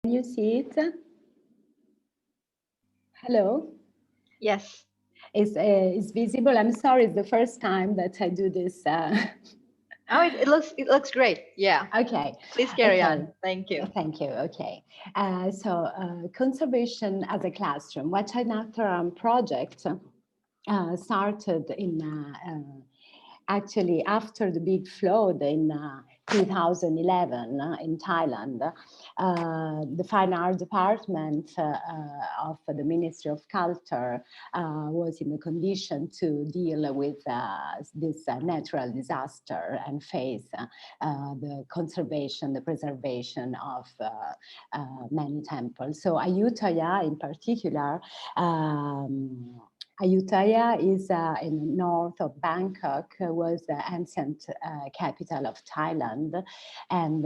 Can you see it? Hello? Yes. Is visible? I'm sorry, it's the first time that I do this. Oh, it looks great. Yeah. Okay, Please carry okay. on. Thank you. Thank you. Okay. Conservation as a classroom. What an After project started in actually after the big flood in 2011 in Thailand. The Fine Art Department of the Ministry of Culture was in a condition to deal with this natural disaster and face the conservation, the preservation of many temples. So Ayutthaya in particular, Ayutthaya is in north of Bangkok, was the ancient capital of Thailand, and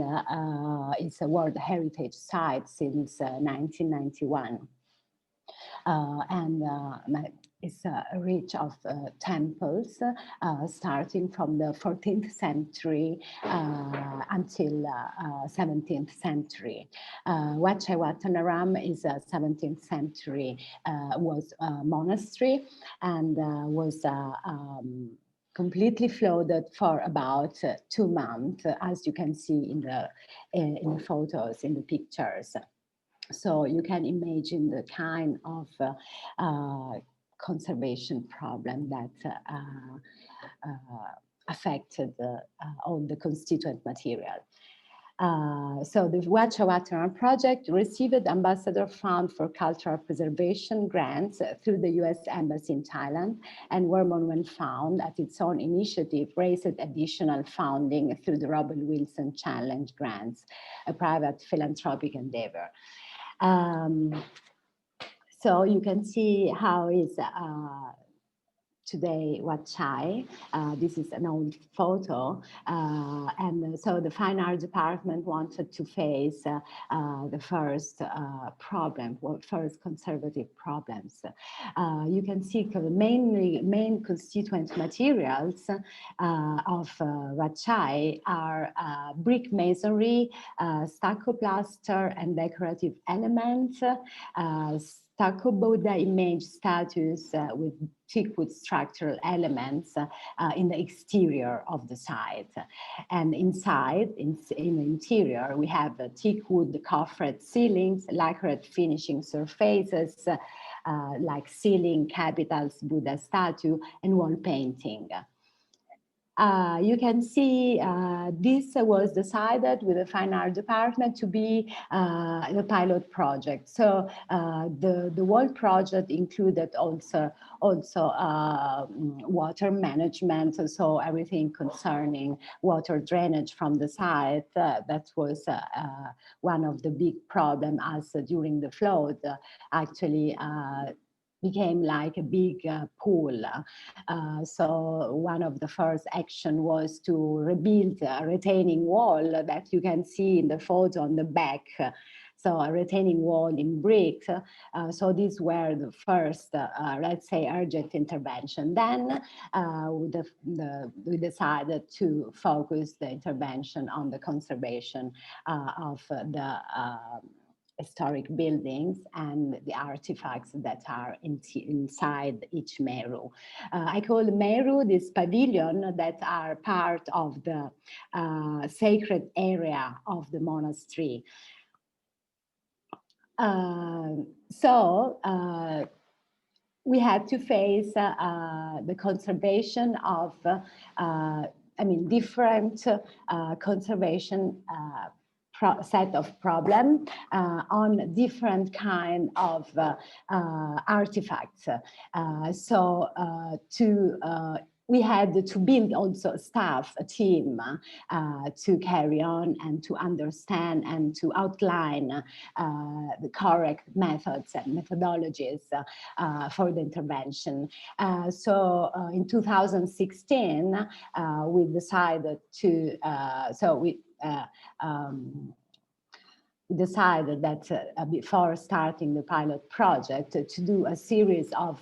it's a World Heritage Site since 1991. It's a reach of temples starting from the 14th century until 17th century. Wat Chaiwatthanaram is a 17th century was a monastery and was completely flooded for about 2 months, as you can see in the photos, in the pictures. So you can imagine the kind of conservation problem that affected all the constituent material. So the Wat Chaiwatthanaram project received Ambassador Fund for Cultural Preservation grants through the US Embassy in Thailand, and War Monument Fund, at its own initiative, raised additional funding through the Robert Wilson Challenge grants, a private philanthropic endeavor. So you can see how is today Wat Chai. This is an old photo. And so the Fine Art Department wanted to face the first first conservative problems. You can see the main constituent materials of Wat Chai are brick masonry, stucco plaster, and decorative elements, stucco Buddha image statues with teakwood structural elements in the exterior of the site. And inside, in the interior, we have teakwood coffered ceilings, lacquered finishing surfaces, like ceiling capitals, Buddha statue, and wall painting. You can see this was decided with the Fine Art Department to be the pilot project. So the whole project included also water management, so everything concerning water drainage from the site. That was one of the big problems, as during the flood, actually became like a big pool. So one of the first action was to rebuild a retaining wall that you can see in the photo on the back. So a retaining wall in bricks. So these were the first, let's say, urgent intervention. Then we decided to focus the intervention on the conservation of the historic buildings and the artifacts that are inside each meru. I call meru this pavilion that are part of the sacred area of the monastery. We had to face the conservation of, different conservation set of problems on different kind of artifacts. We had to build also staff, a team, to carry on and to understand and to outline the correct methods and methodologies for the intervention. In 2016, we decided to, decided that before starting the pilot project to do a series of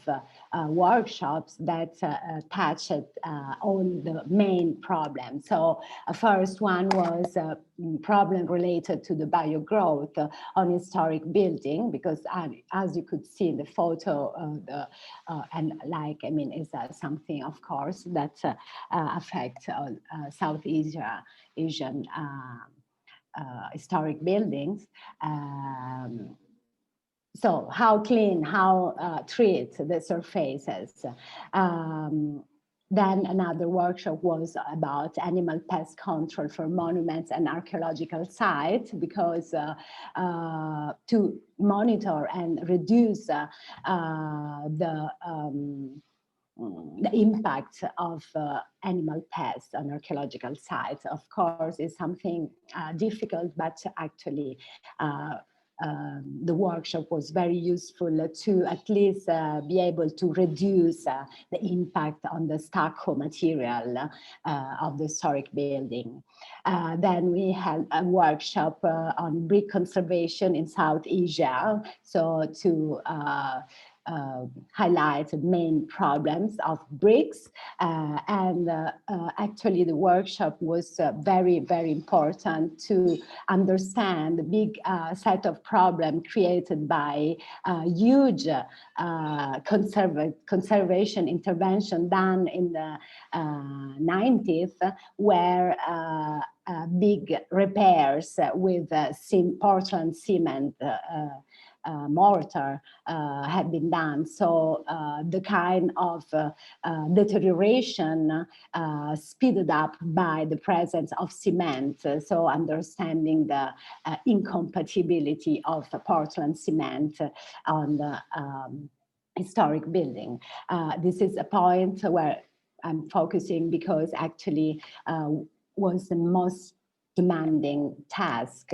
workshops that touched on the main problem. So first one was a problem related to the biogrowth on historic building, because as you could see in the photo, and like, I mean, is something, of course, that affects South Asian historic buildings. So how clean, how treat the surfaces. Then another workshop was about animal pest control for monuments and archaeological sites, because to monitor and reduce the impact of animal pests on archaeological sites, of course, is something difficult, but actually the workshop was very useful to at least be able to reduce the impact on the stucco material of the historic building. Then we had a workshop on brick conservation in South Asia, so to highlight the main problems of bricks. Actually, the workshop was very, very important to understand the big set of problems created by huge conservation intervention done in the 90s, where big repairs with Portland cement mortar had been done. So the kind of deterioration speeded up by the presence of cement. So understanding the incompatibility of Portland cement on the historic building. This is a point where I'm focusing because actually was the most demanding task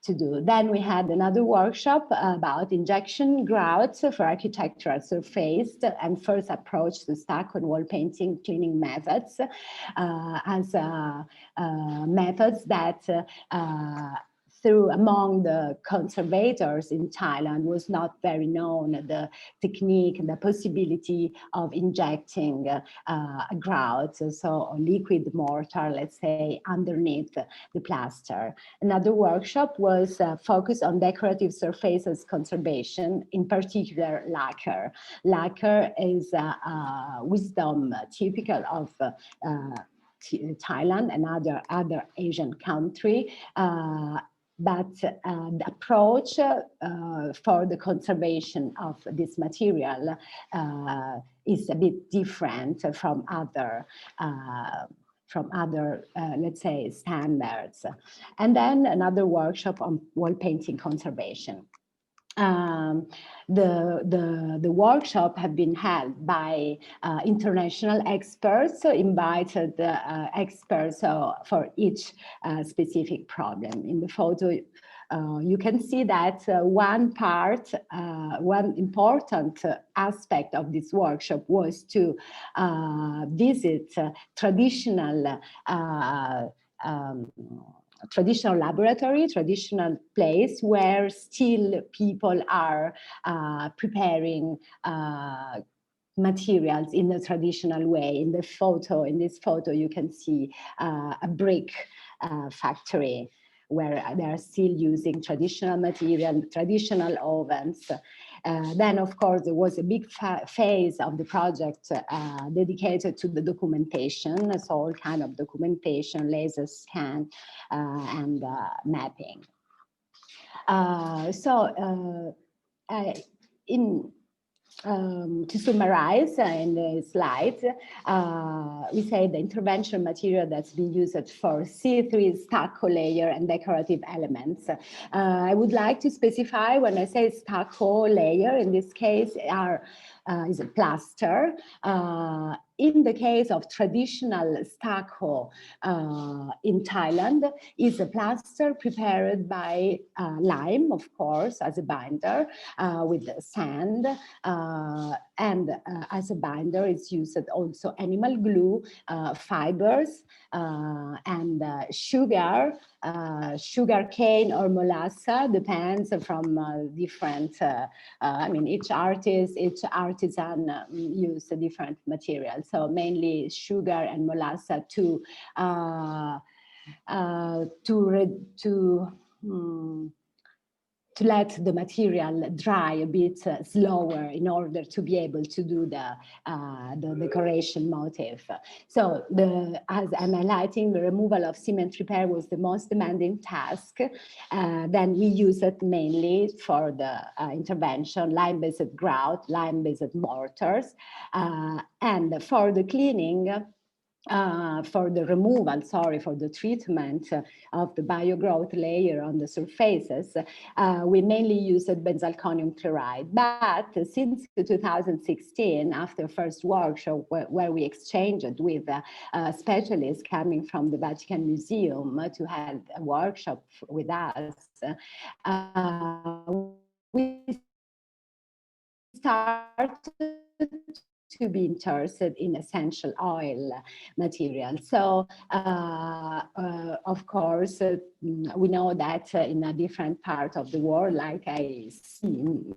to do. Then we had another workshop about injection grouts for architectural surface and first approach to stucco and wall painting cleaning methods as methods that through among the conservators in Thailand was not very known, the technique and the possibility of injecting grouts, so liquid mortar, let's say, underneath the plaster. Another workshop was focused on decorative surfaces conservation, in particular lacquer. Lacquer is wisdom typical of Thailand and other Asian country. But the approach for the conservation of this material is a bit different from other let's say, standards. And then another workshop on wall painting conservation. The workshop have been held by international experts, so invited experts for each specific problem. In the photo, you can see that one important aspect of this workshop was to visit traditional laboratory, traditional place where still people are preparing materials in the traditional way. In this photo, you can see a brick factory where they are still using traditional material, traditional ovens. Then, of course, there was a big phase of the project dedicated to the documentation, so all kind of documentation, laser scan, and mapping. To summarize in the slide, we say the intervention material that's been used for C3 stucco layer and decorative elements. I would like to specify when I say stucco layer, in this case is a plaster. In the case of traditional stucco in Thailand, is a plaster prepared by lime, of course, as a binder with sand. And as a binder, it's used also animal glue, fibers, and sugar, sugar cane or molasses, depends from different, I mean, each artist artisan use different materials, so mainly sugar and molasses to let the material dry a bit slower in order to be able to do the decoration motif. So as I'm highlighting, the removal of cement repair was the most demanding task. Then we use it mainly for the intervention, lime-based grout, lime-based mortars, and for the cleaning, for the treatment of the biogrowth layer on the surfaces, we mainly used benzalkonium chloride. But since 2016, after first workshop where we exchanged with specialists coming from the Vatican Museum to have a workshop with us, we started to be interested in essential oil material. So, of course, we know that in a different part of the world, like I see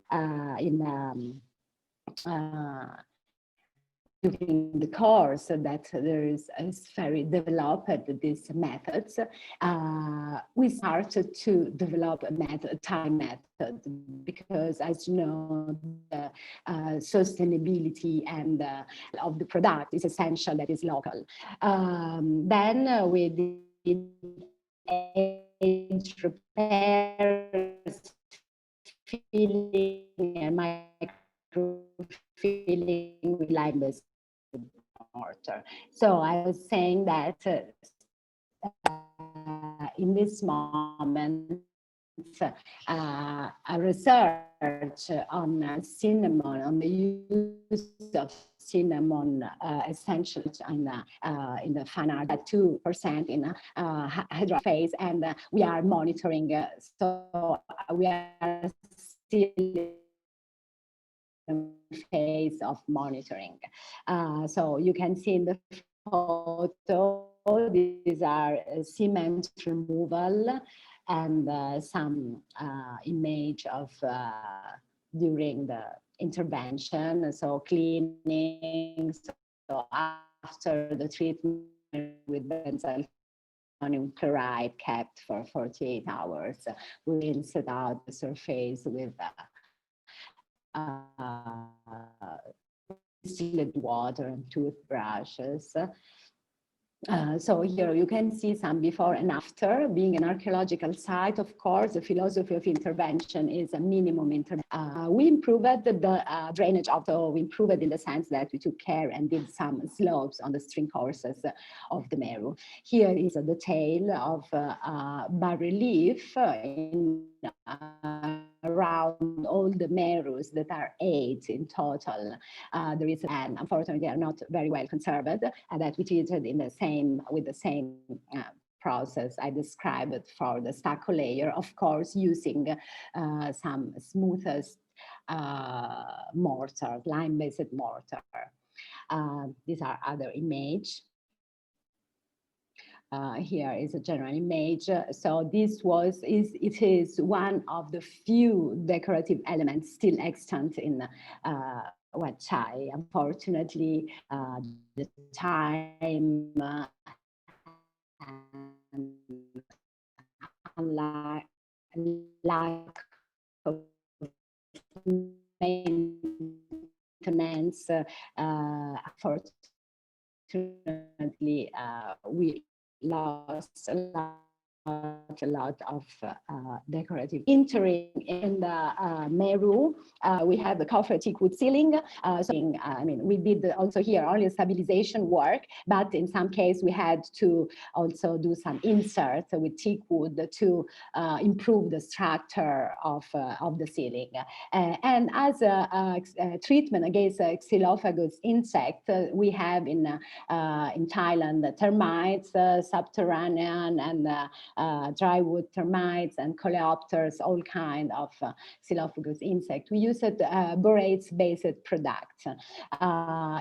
during the course, that there is very developed these methods. We started to develop a time method because, as you know, the sustainability and of the product is essential, that is local. Then we did age repairs, filling and microfilling with lime-based mortar. So I was saying that in this moment, a research on cinnamon, on the use of cinnamon essentials in the fine art at 2% in hydro phase, and we are monitoring. So we are still phase of monitoring. So you can see in the photo, these are cement removal and some image of during the intervention, so cleaning. So after the treatment with benzalkonium chloride kept for 48 hours, we rinse it out the surface with distilled water and toothbrushes. So here you can see some before and after. Being an archaeological site, of course, the philosophy of intervention is a minimum intervention. We improved the drainage we improved it in the sense that we took care and did some slopes on the string courses of the Meru. Here is a detail of bas-relief in around all the Merus, that are 8 in total. There is, and unfortunately they are not very well conserved, that we treated in the same, with the same process I described for the stucco layer, of course, using some smoothest mortar, lime-based mortar. These are other image. Here is a general image. So this it is one of the few decorative elements still extant in Wat Chai. Unfortunately, the time and lack of maintenance, unfortunately, we lost a lot of decorative. Entering in the Meru, we have the coffer teak wood ceiling. I mean, we did also here only stabilization work, but in some case we had to also do some insert with teak wood to improve the structure of the ceiling. And as a treatment against xylophagous insect, we have in Thailand termites, subterranean, and drywood termites and coleopters, all kind of Xylophagous insect. We used borates-based product.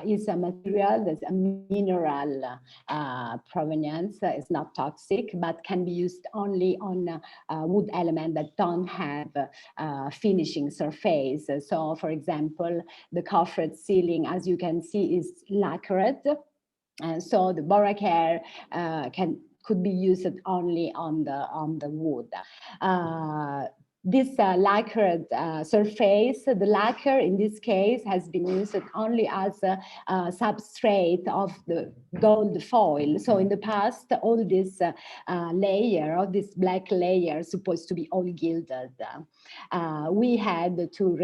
Is a material that's a mineral provenance. It's not toxic, but can be used only on wood elements that don't have finishing surface. So, for example, the coffered ceiling, as you can see, is lacquered. And so the boracare could be used only on the wood. This lacquered surface, the lacquer in this case has been used only as a substrate of the gold foil. So in the past, all this layer, all this black layer, supposed to be all gilded. We had to,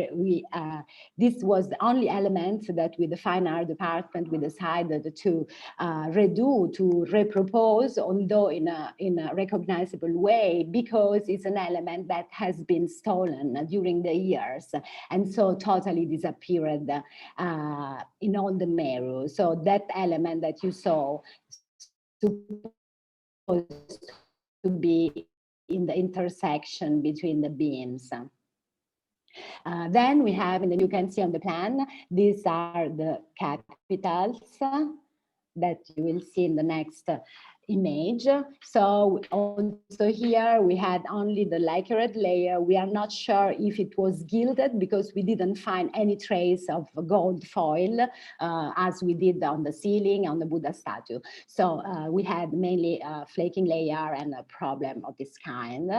this was the only element that with the fine art department we decided to redo, to repropose, although in a recognizable way, because it's an element that has been stolen during the years and so totally disappeared in all the Meru. So that element that you saw supposed to be in the intersection between the beams. Then we have, you can see on the plan, these are the capitals that you will see in the next image. So also here we had only the lacquered layer. We are not sure if it was gilded because we didn't find any trace of gold foil as we did on the ceiling, on the Buddha statue. So we had mainly a flaking layer and a problem of this kind.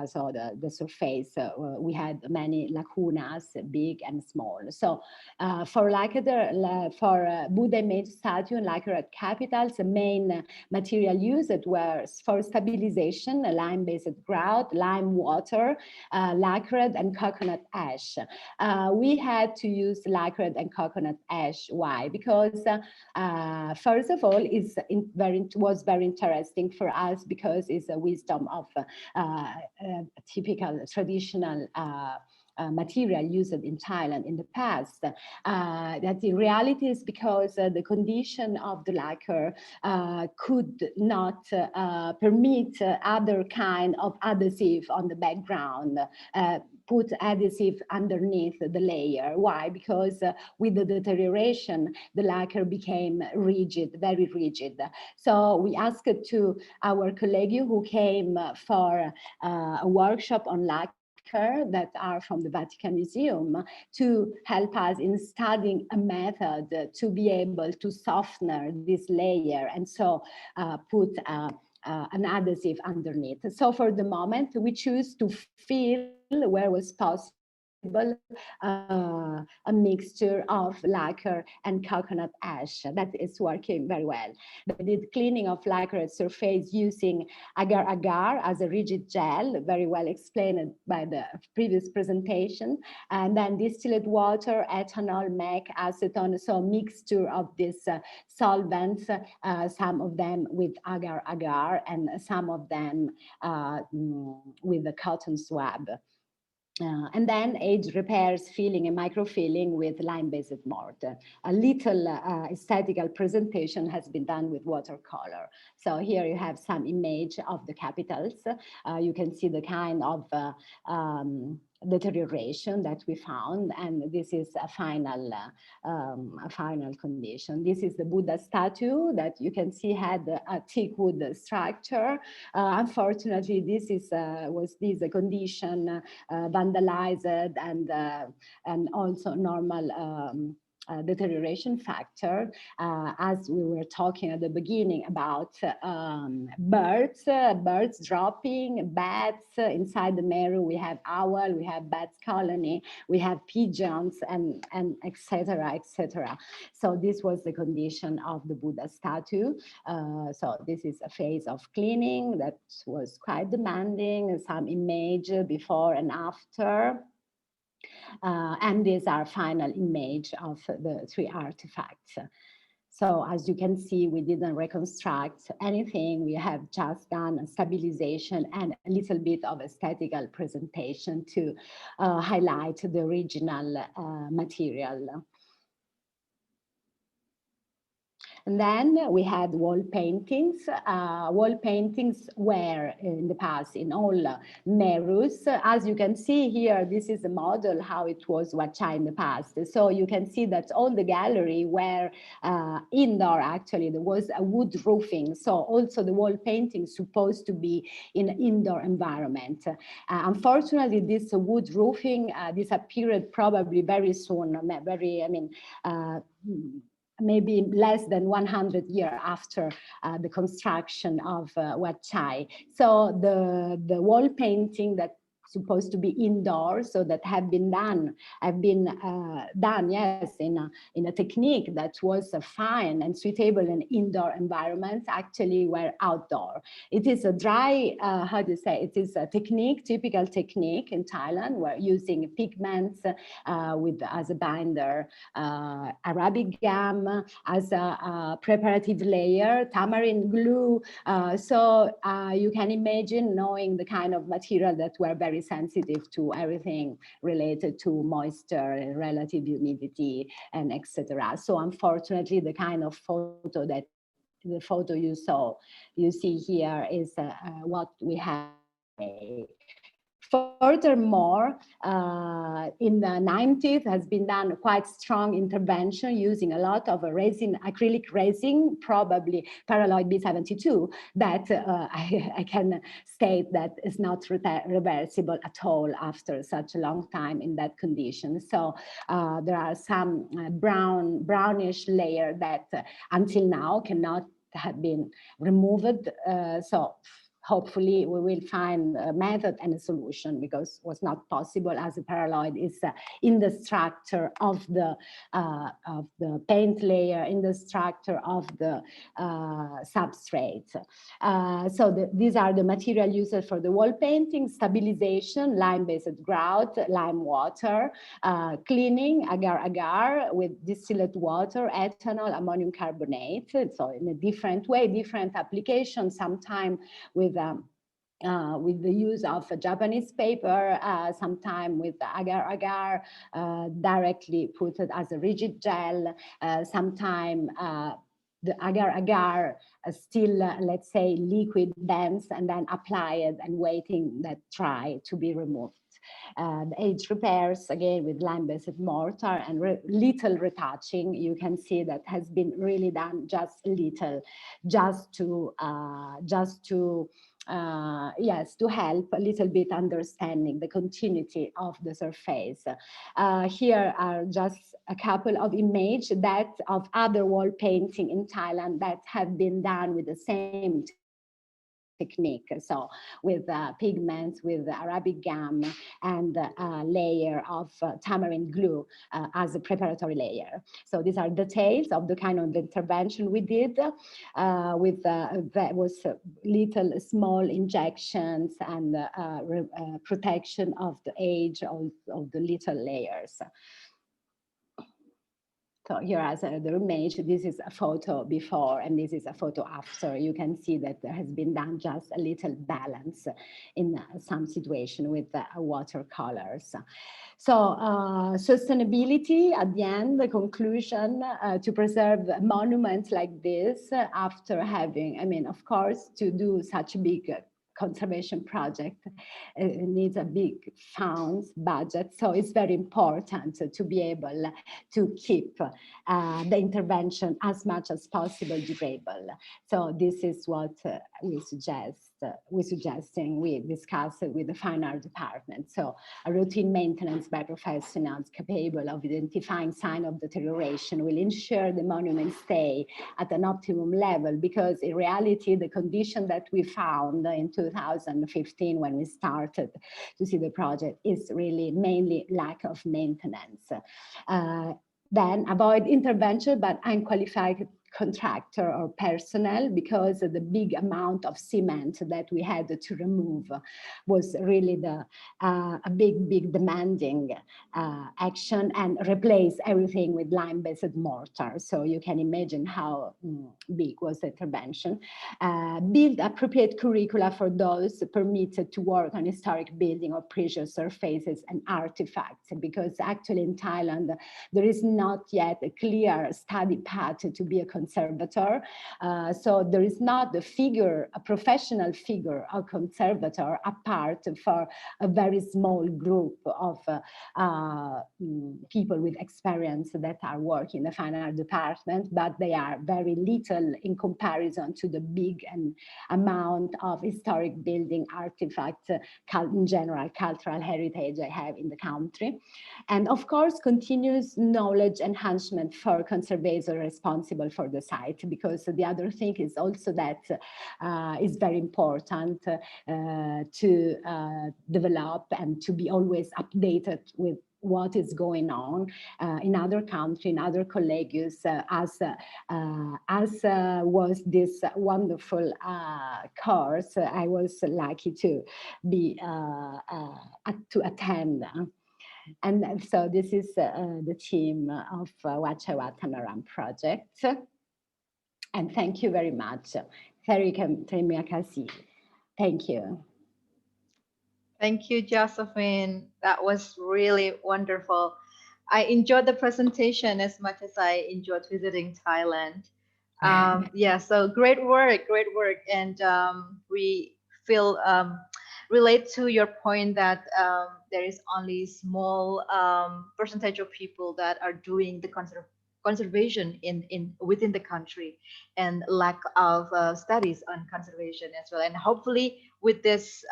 So the surface, we had many lacunas, big and small. So for Buddha image statue and lacquered capitals, the main material used were for stabilization, lime-based grout, lime water, lacquered and coconut ash. We had to use lacquered and coconut ash. Why? Because first of all, it was very interesting for us because it's a wisdom of typical traditional material used in Thailand in the past. That in reality is because the condition of the lacquer could not permit other kind of adhesive on the background, put adhesive underneath the layer. Why? Because with the deterioration, the lacquer became rigid, very rigid. So we asked to our colleague who came for a workshop on lacquer that are from the Vatican Museum to help us in studying a method to be able to soften this layer and so put an adhesive underneath. So for the moment, we choose to fill where was possible a mixture of lacquer and coconut ash. That is working very well. We did cleaning of lacquered surface using agar-agar as a rigid gel, very well explained by the previous presentation, and then distilled water, ethanol, MEC, acetone, so mixture of these solvents, some of them with agar-agar and some of them with the cotton swab. And then age repairs, filling and microfilling with lime-based mortar. A little aesthetical presentation has been done with watercolor. So here you have some image of the capitals. You can see the kind of deterioration that we found, and this is a final condition. This is the Buddha statue that you can see had a thick wood structure. Unfortunately, this was a condition vandalized and also normal deterioration factor, as we were talking at the beginning about birds dropping, bats inside the Meru. We have owl, we have bats colony, we have pigeons, and etc. etc. So this was the condition of the Buddha statue. So this is a phase of cleaning that was quite demanding. Some image before and after. And these are final image of the three artifacts. So as you can see, we didn't reconstruct anything. We have just done a stabilization and a little bit of aesthetical presentation to highlight the original material. And then we had wall paintings. Wall paintings were in the past in all merus. As you can see here, this is a model how it was Huachai in the past. So you can see that all the gallery were indoor. Actually, there was a wood roofing. So also the wall painting supposed to be in an indoor environment. Unfortunately, this wood roofing disappeared probably very soon. Maybe less than 100 years after the construction of Wat Chai. So the wall painting that supposed to be indoors, so that have been done, yes, in a technique that was fine and suitable in indoor environments, actually were outdoor. It is a dry, how do you say, it is a technique, typical technique in Thailand, where using pigments as a binder, Arabic gum as a preparative layer, tamarind glue. So you can imagine knowing the kind of material that were very sensitive to everything related to moisture and relative humidity and etc. So unfortunately, the kind of photo that the photo you see here is what we have. Furthermore, in the 90s has been done quite strong intervention using a lot of resin, acrylic resin, probably paraloid B72, that I can state that is not reversible at all after such a long time in that condition. So there are some brownish layer that until now cannot have been removed. So hopefully we will find a method and a solution, because it was not possible as the paraloid is in the structure of the paint layer, in the structure of the substrate. So these are the material used for the wall painting: stabilization, lime-based grout, lime water, cleaning, agar-agar with distilled water, ethanol, ammonium carbonate. So in a different way, different applications, sometimes with the use of a Japanese paper, sometime with agar-agar, directly put it as a rigid gel, sometime the agar-agar still, let's say, liquid dense, and then apply it and waiting that dry to be removed. The age repairs, again, with lime-based mortar and little retouching. You can see that has been really done just little, just to help a little bit understanding the continuity of the surface. Here are just a couple of images that of other wall painting in Thailand that have been done with the same technique. So with pigments, with Arabic gum, and a layer of tamarind glue as a preparatory layer. So these are details of the kind of intervention we did with that was little small injections and protection of the edge of the little layers. So here as the image, this is a photo before and this is a photo after. You can see that there has been done just a little balance in some situation with watercolors. So sustainability, at the end, the conclusion, to preserve monuments like this after having, I mean, of course, to do such a big conservation project needs a big funds budget, so it's very important to be able to keep the intervention as much as possible durable. So this is what we discuss with the fine art department. So a routine maintenance by professionals capable of identifying signs of deterioration will ensure the monument stay at an optimum level, because in reality the condition that we found in 2015 when we started to see the project is really mainly lack of maintenance. Then avoid intervention by unqualified contractor or personnel, because the big amount of cement that we had to remove was really a big demanding action, and replace everything with lime-based mortar. So you can imagine how big was the intervention. Build appropriate curricula for those permitted to work on historic building or precious surfaces and artifacts, because actually in Thailand there is not yet a clear study path to be a conservator. So there is not the figure, a professional figure, a conservator, apart for a very small group of people with experience that are working in the fine art department, but they are very little in comparison to the big and amount of historic building artifacts, in general, cultural heritage I have in the country. And of course, continuous knowledge enhancement for conservators responsible for the site, because the other thing is also that is very important to develop and to be always updated with what is going on in other countries, in other colleges, as was this wonderful course I was lucky to be to attend. And so this is the team of Wachawatamaram project. And thank you very much. Terima kasih. Thank you. Thank you, Josephine. That was really wonderful. I enjoyed the presentation as much as I enjoyed visiting Thailand. Yeah, so great work. And we feel relate to your point that there is only small percentage of people that are doing the conservation in within the country, and lack of studies on conservation as well. And hopefully with this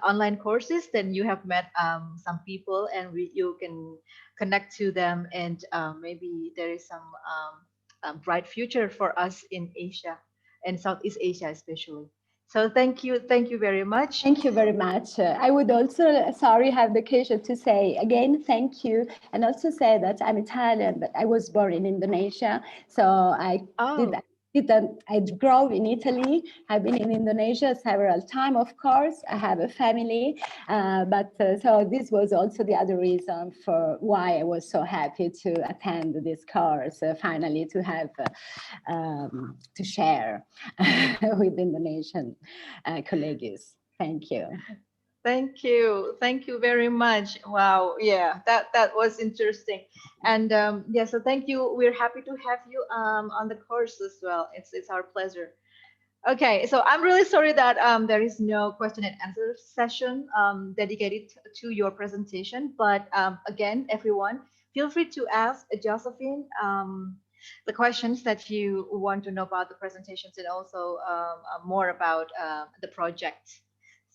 online courses, then you have met some people, and you can connect to them, and maybe there is some bright future for us in Asia and Southeast Asia especially. So thank you very much. Thank you very much. I would also, sorry, have the occasion to say again, thank you, and also say that I'm Italian, but I was born in Indonesia, so I grew in Italy. I've been in Indonesia several times, of course. I have a family, but so this was also the other reason for why I was so happy to attend this course, finally to have to share with Indonesian colleagues. Thank you. Thank you very much. Wow, yeah, that was interesting. And yeah, so thank you. We're happy to have you on the course as well. It's our pleasure. Okay, so I'm really sorry that there is no question and answer session dedicated to your presentation. But again, everyone, feel free to ask Josephine the questions that you want to know about the presentations, and also more about the project.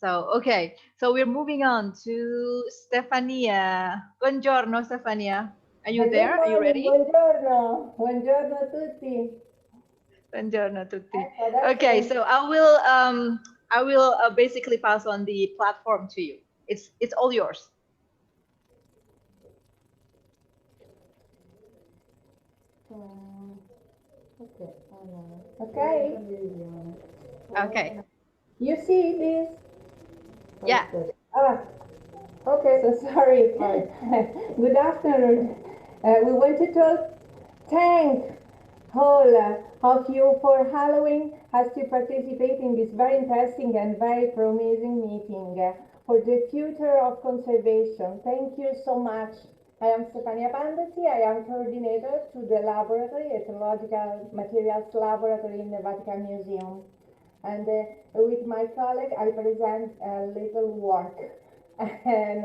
So, okay, so we're moving on to Stefania. Buongiorno, Stefania. Are you there? Are you ready? Buongiorno, buongiorno a tutti. Buongiorno a tutti. Okay, so I will basically pass on the platform to you. It's all yours. Okay. Okay. Okay. You see this? Yeah. Okay. So sorry. Good afternoon. We wanted to thank all of you for Halloween as to participate in this very interesting and very promising meeting for the future of conservation. Thank you so much. I am Stefania Pandesi. I am coordinator to the laboratory, Ethnological Materials Laboratory in the Vatican Museum. And with my colleague, I present a little work. And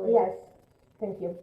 yes, thank you.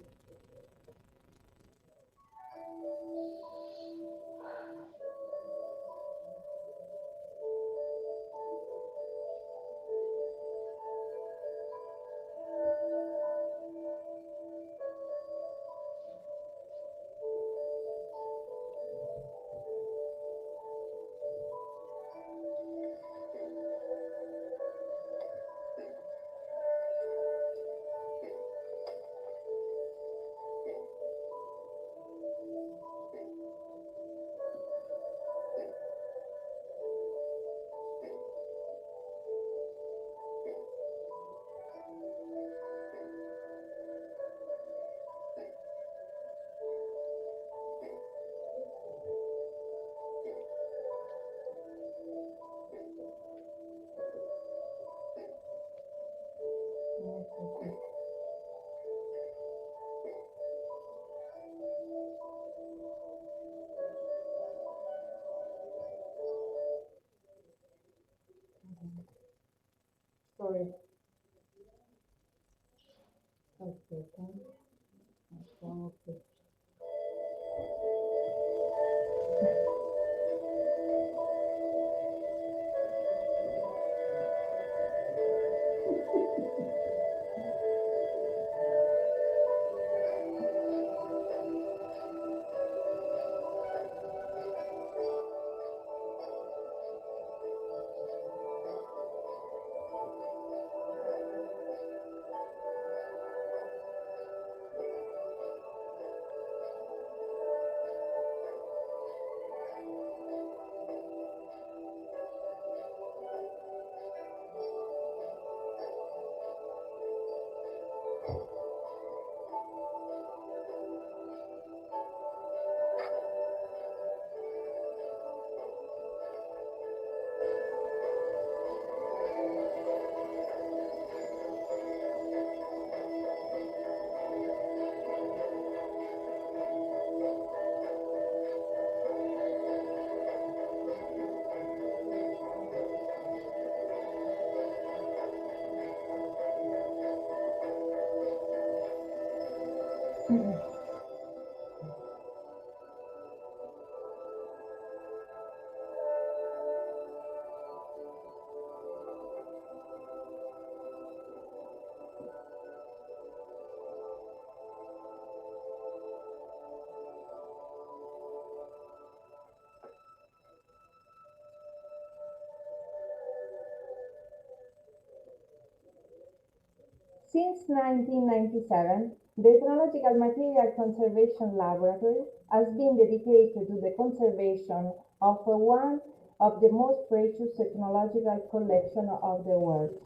Since 1997, the Ethnological Material Conservation Laboratory has been dedicated to the conservation of one of the most precious ethnological collections of the world.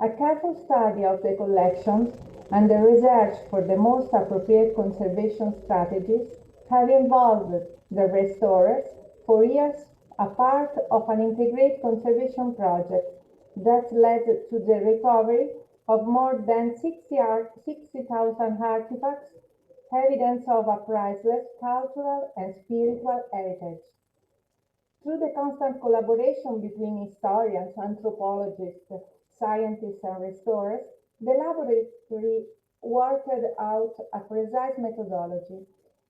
A careful study of the collections and the research for the most appropriate conservation strategies have involved the restorers for years, a part of an integrated conservation project that led to the recovery of more than 60,000 artifacts, evidence of a priceless cultural and spiritual heritage. Through the constant collaboration between historians, anthropologists, scientists, and restorers, the laboratory worked out a precise methodology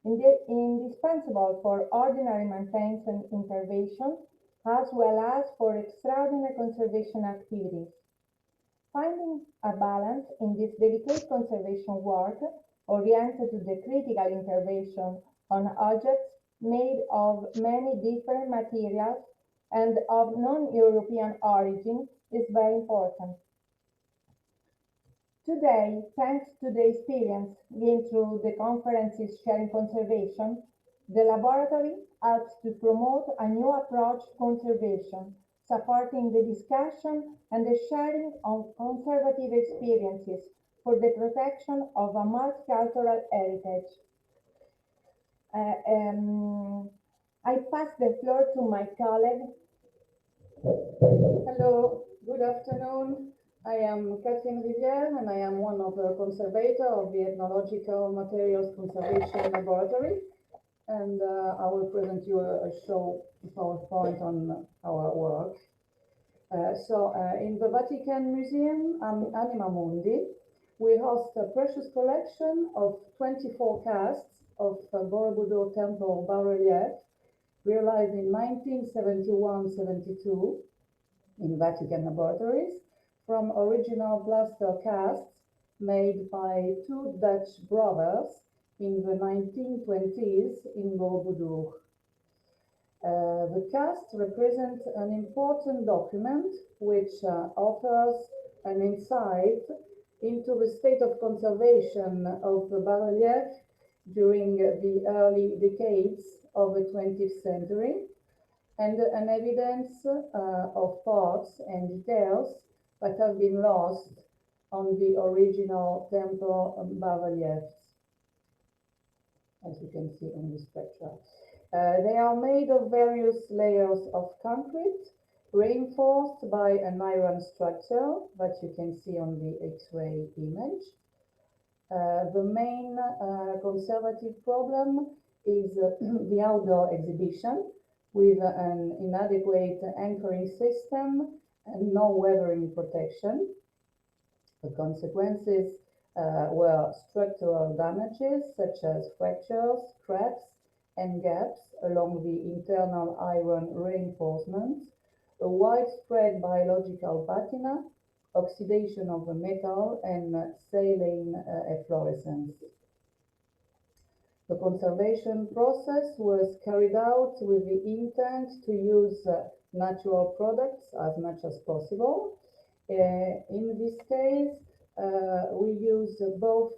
indispensable for ordinary maintenance and intervention, as well as for extraordinary conservation activities. Finding a balance in this delicate conservation work, oriented to the critical intervention on objects made of many different materials and of non-European origin, is very important. Today, thanks to the experience gained through the conferences sharing conservation, the laboratory helps to promote a new approach to conservation, supporting the discussion and the sharing of conservative experiences for the protection of a multicultural heritage. I pass the floor to my colleague. Hello, good afternoon. I am Catherine Rivière and I am one of the conservators of the Ethnological Materials Conservation Laboratory. And I will present you a show PowerPoint on our work. In the Vatican Museum, Anima Mundi, we host a precious collection of 24 casts of Borobudur temple bas-relief realized in 1971-72 in Vatican laboratories from original plaster casts made by two Dutch brothers in the 1920s in Borobudur. The casts represent an important document which offers an insight into the state of conservation of the bas-relief during the early decades of the 20th century, and an evidence of parts and details that have been lost on the original temple bas-reliefs, as you can see on this picture. They are made of various layers of concrete, reinforced by an iron structure that you can see on the X-ray image. The main conservative problem is the outdoor exhibition, with an inadequate anchoring system and no weathering protection. The consequences were structural damages such as fractures, cracks, and gaps along the internal iron reinforcements, a widespread biological patina, oxidation of the metal, and saline efflorescence. The conservation process was carried out with the intent to use natural products as much as possible. In this case, we use both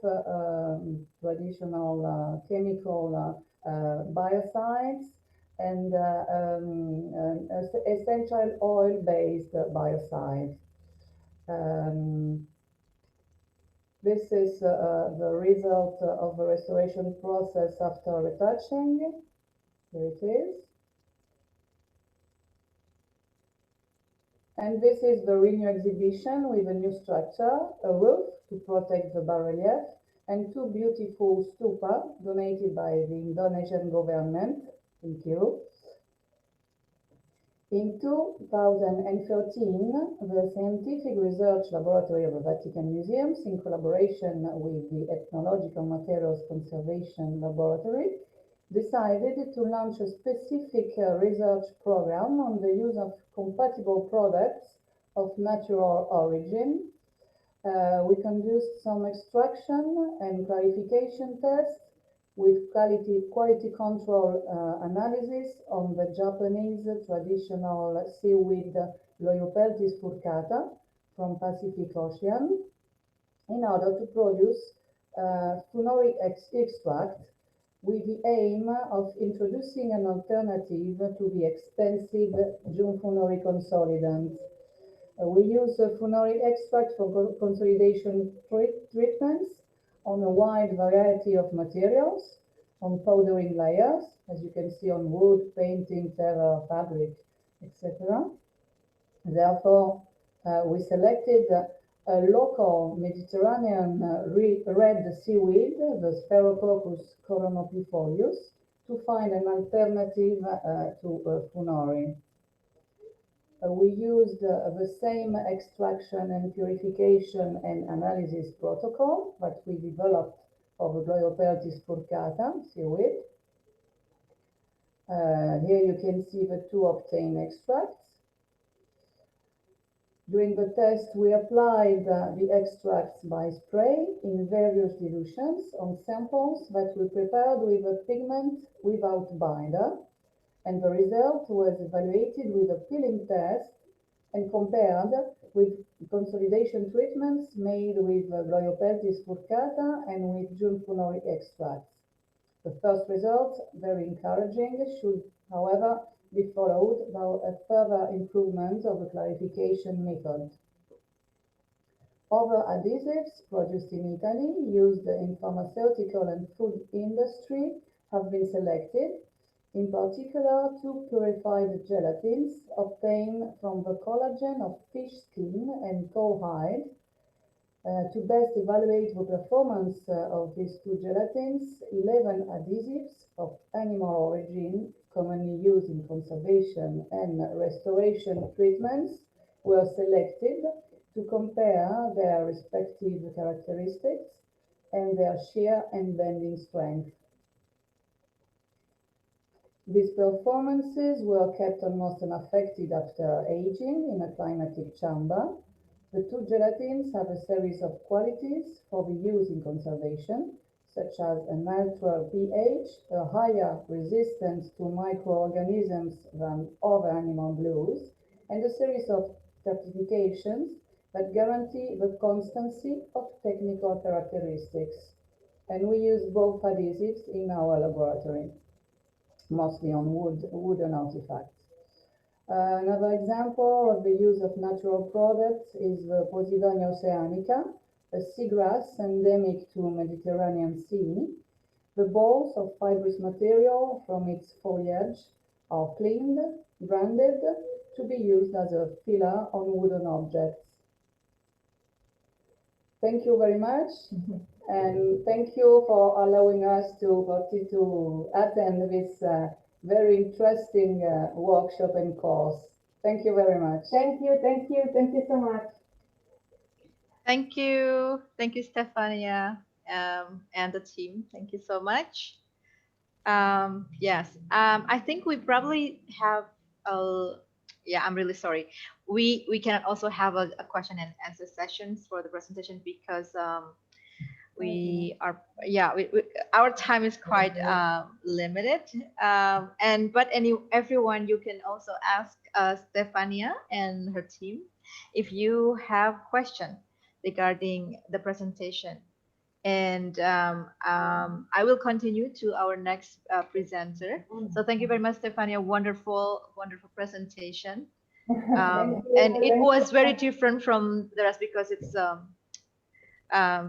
traditional chemical biocides and essential oil-based biocides. This is the result of the restoration process after retouching. Here it is. And this is the Renew exhibition with a new structure, a roof to protect the bas-relief, and two beautiful stupa donated by the Indonesian government. Thank you. In 2013, the Scientific Research Laboratory of the Vatican Museums, in collaboration with the Ethnological Materials Conservation Laboratory, decided to launch a specific research program on the use of compatible products of natural origin. We conducted some extraction and clarification tests with quality control analysis on the Japanese traditional seaweed Loyopeltis furcata from Pacific Ocean in order to produce funoric extract with the aim of introducing an alternative to the expensive June-funori consolidant. We use funoric extract for consolidation treatments on a wide variety of materials, on powdering layers, as you can see on wood, painting, leather, fabric, etc. Therefore, we selected a local Mediterranean red seaweed, the Spherococcus coronopifolius, to find an alternative to funori. We used the same extraction and purification and analysis protocol that we developed for the Loyopeltis furcata seaweed. Here you can see the two obtained extracts. During the test, we applied the extracts by spray in various dilutions on samples that we prepared with a pigment without binder, and the result was evaluated with a peeling test and compared with consolidation treatments made with Loyopeltis furcata and with June-funori extracts. The first results, very encouraging, should, however, be followed by a further improvement of the clarification method. Other adhesives produced in Italy, used in pharmaceutical and food industry, have been selected. In particular, two purified gelatins obtained from the collagen of fish skin and cowhide. To best evaluate the performance of these two gelatins, 11 adhesives of animal origin, commonly used in conservation and restoration treatments, were selected to compare their respective characteristics and their shear and bending strength. These performances were kept almost unaffected after aging in a climatic chamber. The two gelatins have a series of qualities for the use in conservation, such as a neutral pH, a higher resistance to microorganisms than other animal glues, and a series of certifications that guarantee the constancy of technical characteristics. And we use both adhesives in our laboratory, mostly on wooden artifacts. Another example of the use of natural products is the Posidonia oceanica, a seagrass endemic to Mediterranean Sea. The balls of fibrous material from its foliage are cleaned, branded, to be used as a filler on wooden objects. Thank you very much, and thank you for allowing us to attend this very interesting workshop and course. Thank you very much. Thank you so much. Thank you. Thank you, Stefania, and the team. Thank you so much. Yes, I think we probably have a, yeah, I'm really sorry. We can also have a question and answer sessions for the presentation because we are, yeah, our time is quite limited. But everyone, you can also ask Stefania and her team if you have question regarding the presentation. And I will continue to our next presenter. So thank you very much, Stefania. Wonderful, wonderful presentation. Thank And you. it Thank was very you. different from the rest because it's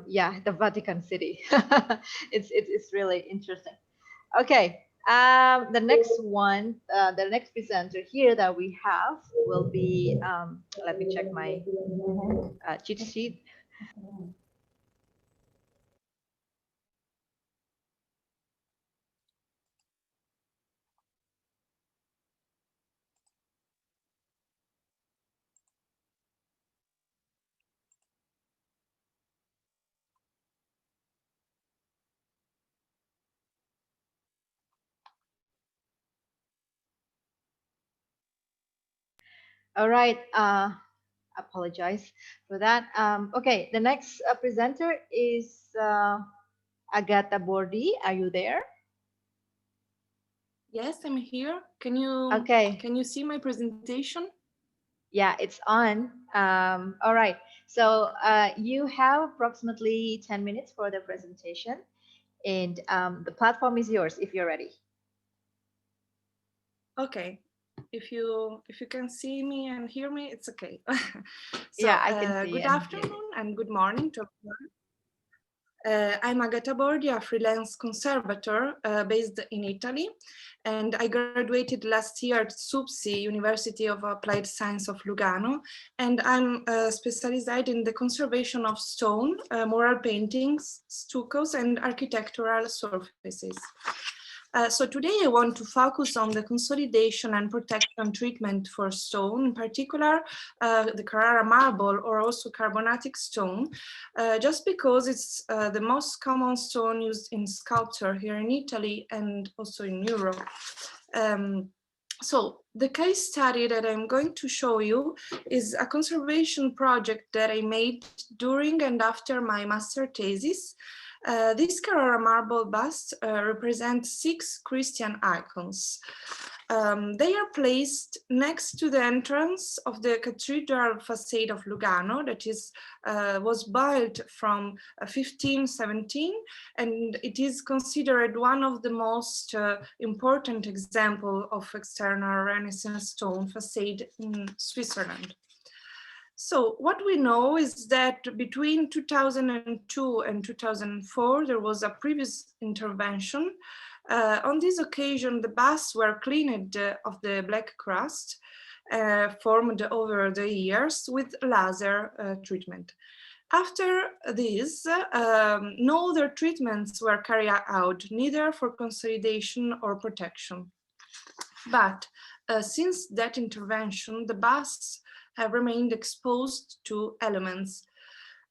yeah, the Vatican City. It's really interesting. Okay, the next one, the next presenter here that we have will be, let me check my cheat sheet. All right, apologize for that. Okay, the next presenter is Agatha Bordi. Are you there? Yes, I'm here. Okay. Can you see my presentation? Yeah, it's on. All right. So you have approximately 10 minutes for the presentation, and the platform is yours if you're ready. Okay. If you can see me and hear me, it's okay. So Yeah, I can see good and hear afternoon and good morning to everyone. I'm Agatha Bordi, a freelance conservator based in Italy, and I graduated last year at SUPSI, University of Applied Science of Lugano, and I'm specialized in the conservation of stone, mural paintings, stuccos, and architectural surfaces. So today I want to focus on the consolidation and protection treatment for stone, in particular the Carrara marble or also carbonatic stone, just because it's the most common stone used in sculpture here in Italy and also in Europe. So the case study that I'm going to show you is a conservation project that I made during and after my master thesis. This Carrara marble bust represents 6 Christian icons. They are placed next to the entrance of the cathedral facade of Lugano that was built from 1517, and it is considered one of the most important examples of external Renaissance stone facade in Switzerland. So what we know is that between 2002 and 2004, there was a previous intervention. On this occasion, the busts were cleaned of the black crust formed over the years with laser treatment. After this, no other treatments were carried out, neither for consolidation or protection. But since that intervention, the busts have remained exposed to elements.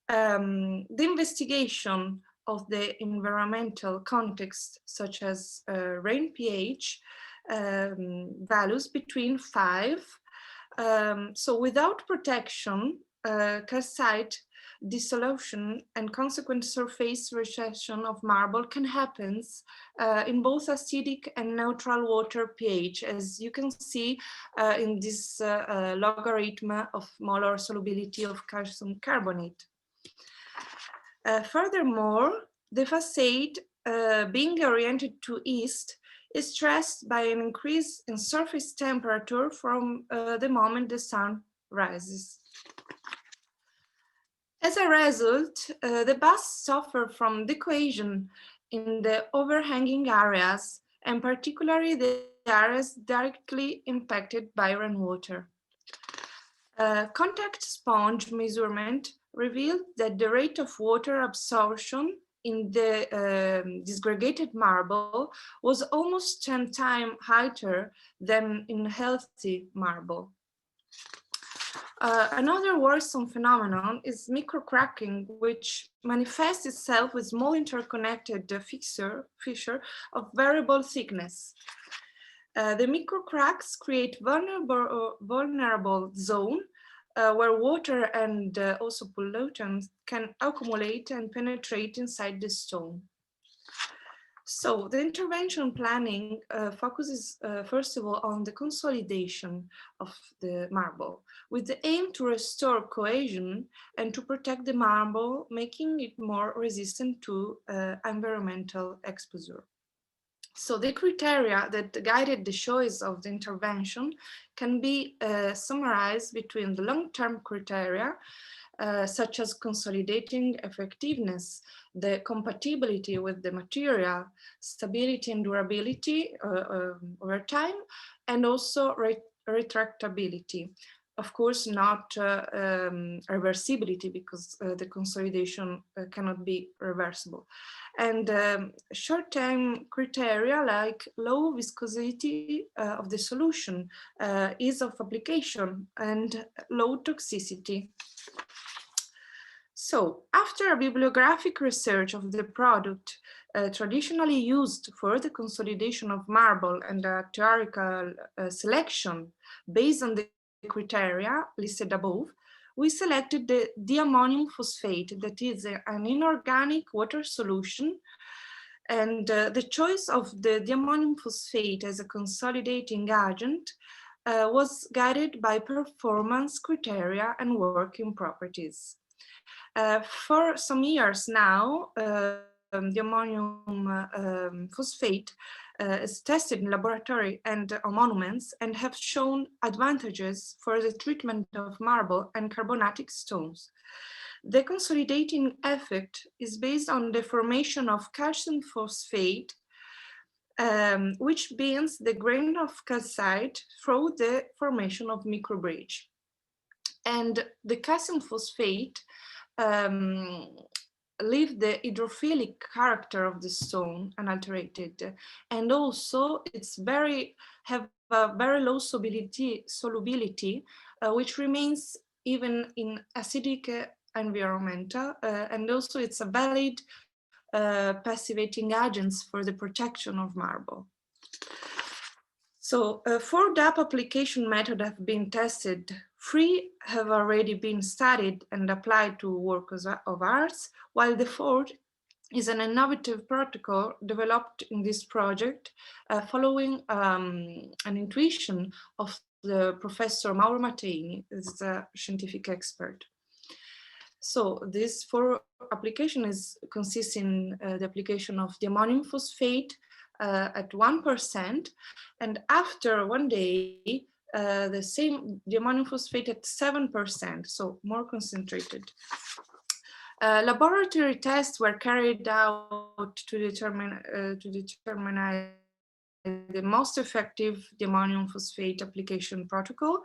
The investigation of the environmental context, such as rain pH values between 5. So without protection, calcite dissolution and consequent surface recession of marble can happen in both acidic and neutral water pH, as you can see in this logarithm of molar solubility of calcium carbonate. Furthermore, the facade, being oriented to east, is stressed by an increase in surface temperature from the moment the sun rises. As a result, the busts suffer from decohesion in the overhanging areas, and particularly the areas directly impacted by rainwater. Contact sponge measurement revealed that the rate of water absorption in the disgregated marble was almost 10 times higher than in healthy marble. Another worrisome phenomenon is microcracking, which manifests itself with small interconnected fissure of variable thickness. The microcracks create vulnerable zone where water and also pollutants can accumulate and penetrate inside the stone. So the intervention planning focuses first of all on the consolidation of the marble with the aim to restore cohesion and to protect the marble, making it more resistant to environmental exposure. So the criteria that guided the choice of the intervention can be summarized between the long-term criteria such as consolidating effectiveness, the compatibility with the material, stability and durability over time, and also retractability. Of course, not reversibility, because the consolidation cannot be reversible. And short-term criteria like low viscosity of the solution, ease of application, and low toxicity. So, after a bibliographic research of the product traditionally used for the consolidation of marble and a theoretical selection based on the criteria listed above, we selected the diammonium phosphate, that is an inorganic water solution. And the choice of the diammonium phosphate as a consolidating agent was guided by performance criteria and working properties. For some years now, the ammonium phosphate is tested in laboratory and on monuments and have shown advantages for the treatment of marble and carbonatic stones. The consolidating effect is based on the formation of calcium phosphate, which binds the grain of calcite through the formation of microbridge. And the calcium phosphate leave the hydrophilic character of the stone unalterated, and also it's have a very low solubility, which remains even in acidic environment, and also it's a valid passivating agents for the protection of marble. So 4 DAP application methods have been tested. 3 have already been studied and applied to works of arts, while the 4th is an innovative protocol developed in this project following an intuition of the Professor Mauro Matteini, as a scientific expert. So this 4 application consists in the application of the ammonium phosphate at 1%, and after 1 day, the ammonium phosphate at 7%, so more concentrated. Laboratory tests were carried out to determine the most effective ammonium phosphate application protocol,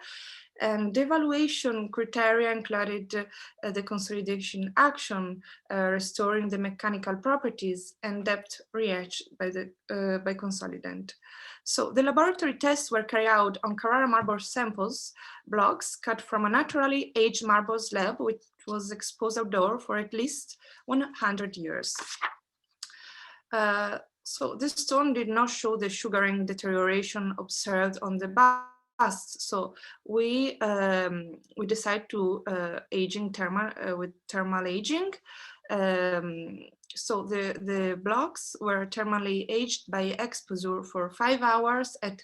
and the evaluation criteria included the consolidation action, restoring the mechanical properties, and depth reached by consolidant. So the laboratory tests were carried out on Carrara marble samples, blocks cut from a naturally aged marble slab, which was exposed outdoor for at least 100 years. So this stone did not show the sugaring deterioration observed on the bust. So we decided to aging with thermal aging. So the blocks were thermally aged by exposure for 5 hours at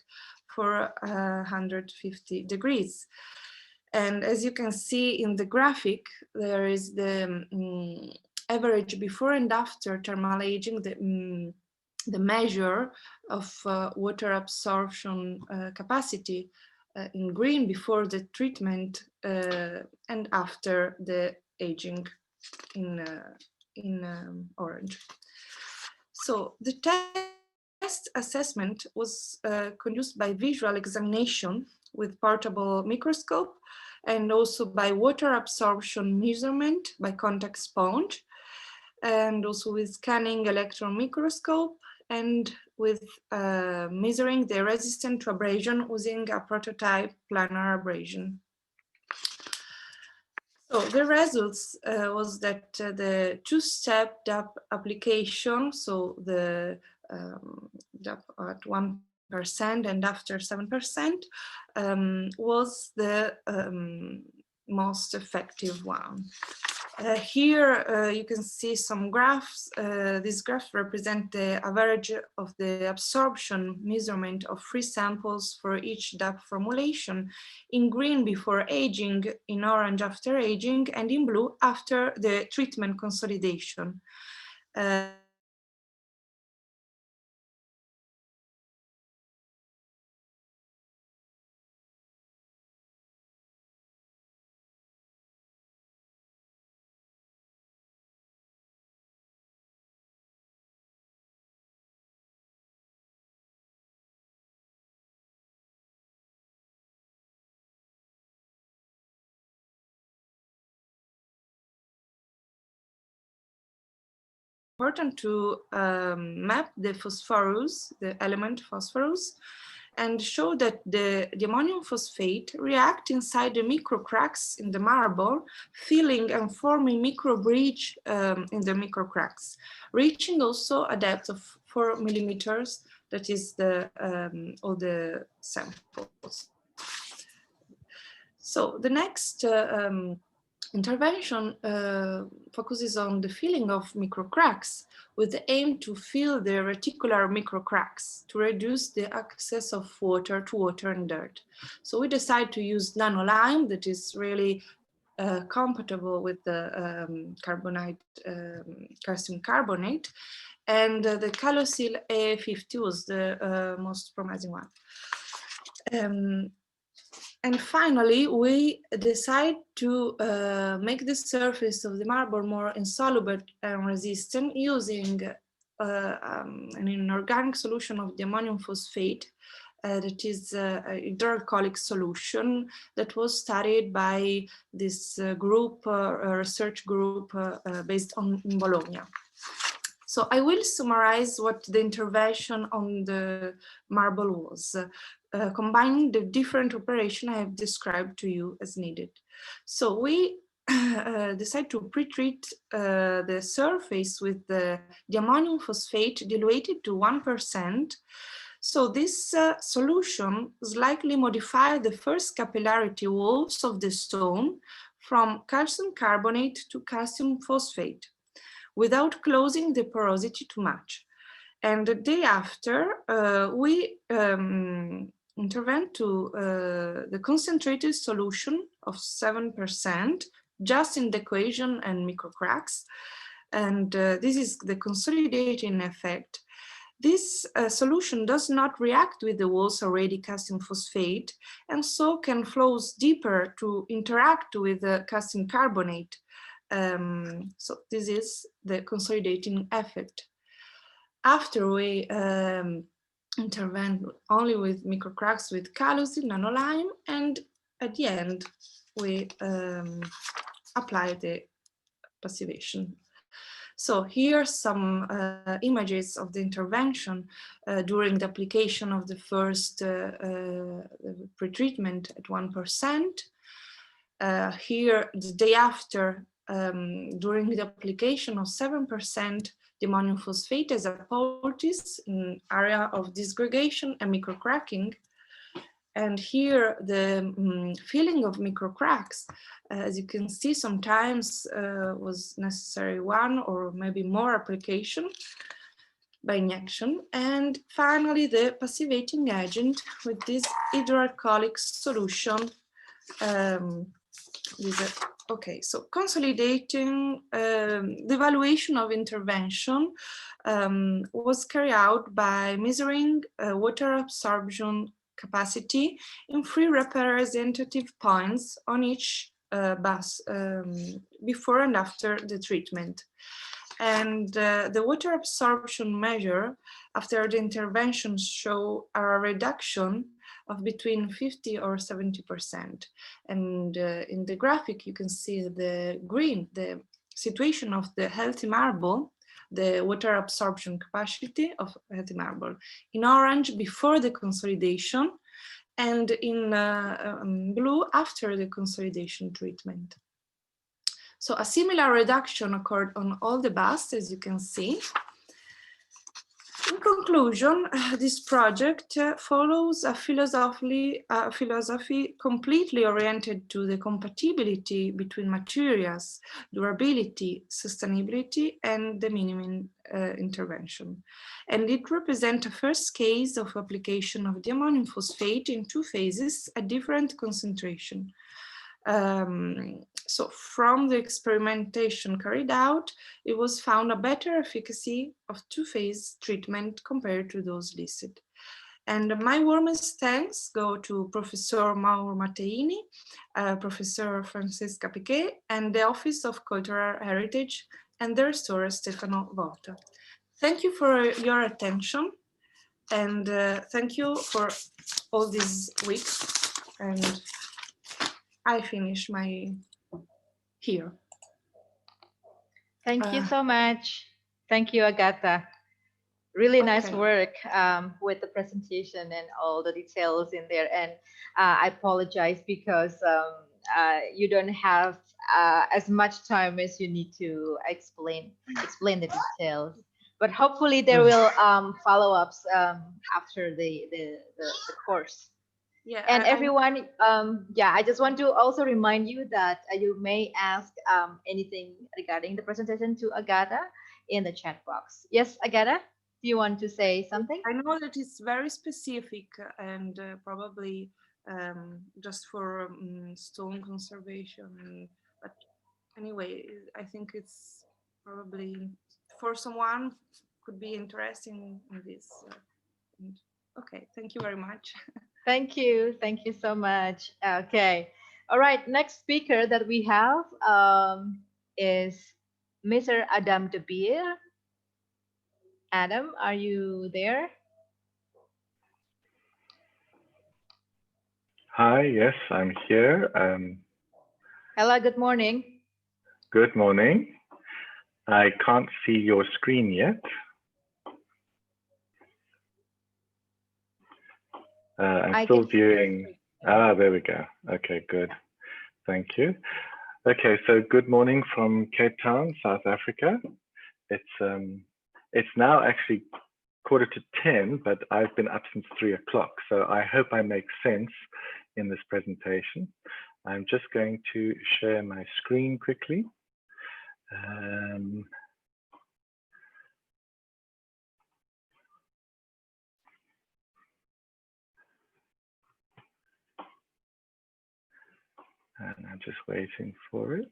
450 degrees. And as you can see in the graphic, there is the average before and after thermal aging, the measure of water absorption capacity in green before the treatment and after the aging in orange. So the test assessment was conducted by visual examination with portable microscope, and also by water absorption measurement by contact sponge, and also with scanning electron microscope, and with measuring the resistance to abrasion using a prototype planar abrasion. So the results was that the two-step DAP application, so the DAP at 1% and after 7%, was the most effective one. Here you can see some graphs. These graphs represent the average of the absorption measurement of free samples for each DAP formulation, in green before aging, in orange after aging, and in blue after the treatment consolidation. Important to map the phosphorus, the element phosphorus, and show that the ammonium phosphate react inside the micro cracks in the marble, filling and forming micro bridge in the micro cracks, reaching also a depth of 4 millimeters. That is the all the samples. So the next intervention focuses on the filling of microcracks with the aim to fill the reticular microcracks to reduce the access of water to water and dirt. So we decide to use nanolime that is really compatible with the calcium carbonate, and the Calosil A50 was the most promising one. And finally, we decide to make the surface of the marble more insoluble and resistant using an inorganic solution of the ammonium phosphate that is a hydroalcoholic solution that was studied by this group, research group based in Bologna. So I will summarize what the intervention on the marble was. Combining the different operations I have described to you as needed. So we decide to pre-treat the surface with the ammonium phosphate diluted to 1%. So this solution slightly modified the first capillarity walls of the stone from calcium carbonate to calcium phosphate without closing the porosity too much. And the day after, we intervene to the concentrated solution of 7%, just in the cohesion and microcracks. And this is the consolidating effect. This solution does not react with the walls already calcium phosphate, and so can flow deeper to interact with the calcium carbonate. So this is the consolidating effect. After we intervene only with microcracks with Calosil, nanolime, and at the end we apply the passivation. So here are some images of the intervention during the application of the first pretreatment at 1%. Here, the day after, during the application of 7%, the ammonium phosphate as a poultice in area of disgregation and microcracking. And here the filling of microcracks, as you can see, sometimes was necessary one or maybe more application by injection. And finally, the passivating agent with this hydroalcoholic solution. Okay, so consolidating the evaluation of intervention was carried out by measuring water absorption capacity in 3 representative points on each bus before and after the treatment. And the water absorption measure after the intervention show a reduction of between 50 or 70%. And in the graphic, you can see the green, the situation of the healthy marble, the water absorption capacity of healthy marble. In orange, before the consolidation, and in blue, after the consolidation treatment. So a similar reduction occurred on all the busts, as you can see. In conclusion, this project follows a philosophy completely oriented to the compatibility between materials, durability, sustainability, and the minimum intervention. And it represents a first case of application of the ammonium phosphate in 2 phases at different concentration. So from the experimentation carried out, it was found a better efficacy of 2-phase treatment compared to those listed. And my warmest thanks go to Professor Mauro Matteini, Professor Francesca Piquet, and the Office of Cultural Heritage, and the restorer Stefano Volta. Thank you for your attention, and thank you for all these weeks. And I finish my here. Thank you so much. Thank you, Agatha. Really nice work with the presentation and all the details in there. And I apologize because you don't have as much time as you need to explain the details. But hopefully there will follow-ups after the course. Yeah, and everyone, I just want to also remind you that you may ask anything regarding the presentation to Agatha in the chat box. Yes, Agatha, do you want to say something? I know that it's very specific and probably just for stone conservation. But anyway, I think it's probably for someone could be interesting in this. Okay, thank you very much. Thank you so much. Okay, all right, next speaker that we have is Mr. Adam de Beer. Adam, are you there? Hi, yes, I'm here. Hello, good morning. Good morning. I can't see your screen yet. I'm still viewing. There we go. Okay, good. Thank you. Okay, so good morning from Cape Town, South Africa. It's now actually 9:45, but I've been up since 3 o'clock. So I hope I make sense in this presentation. I'm just going to share my screen quickly. And I'm just waiting for it.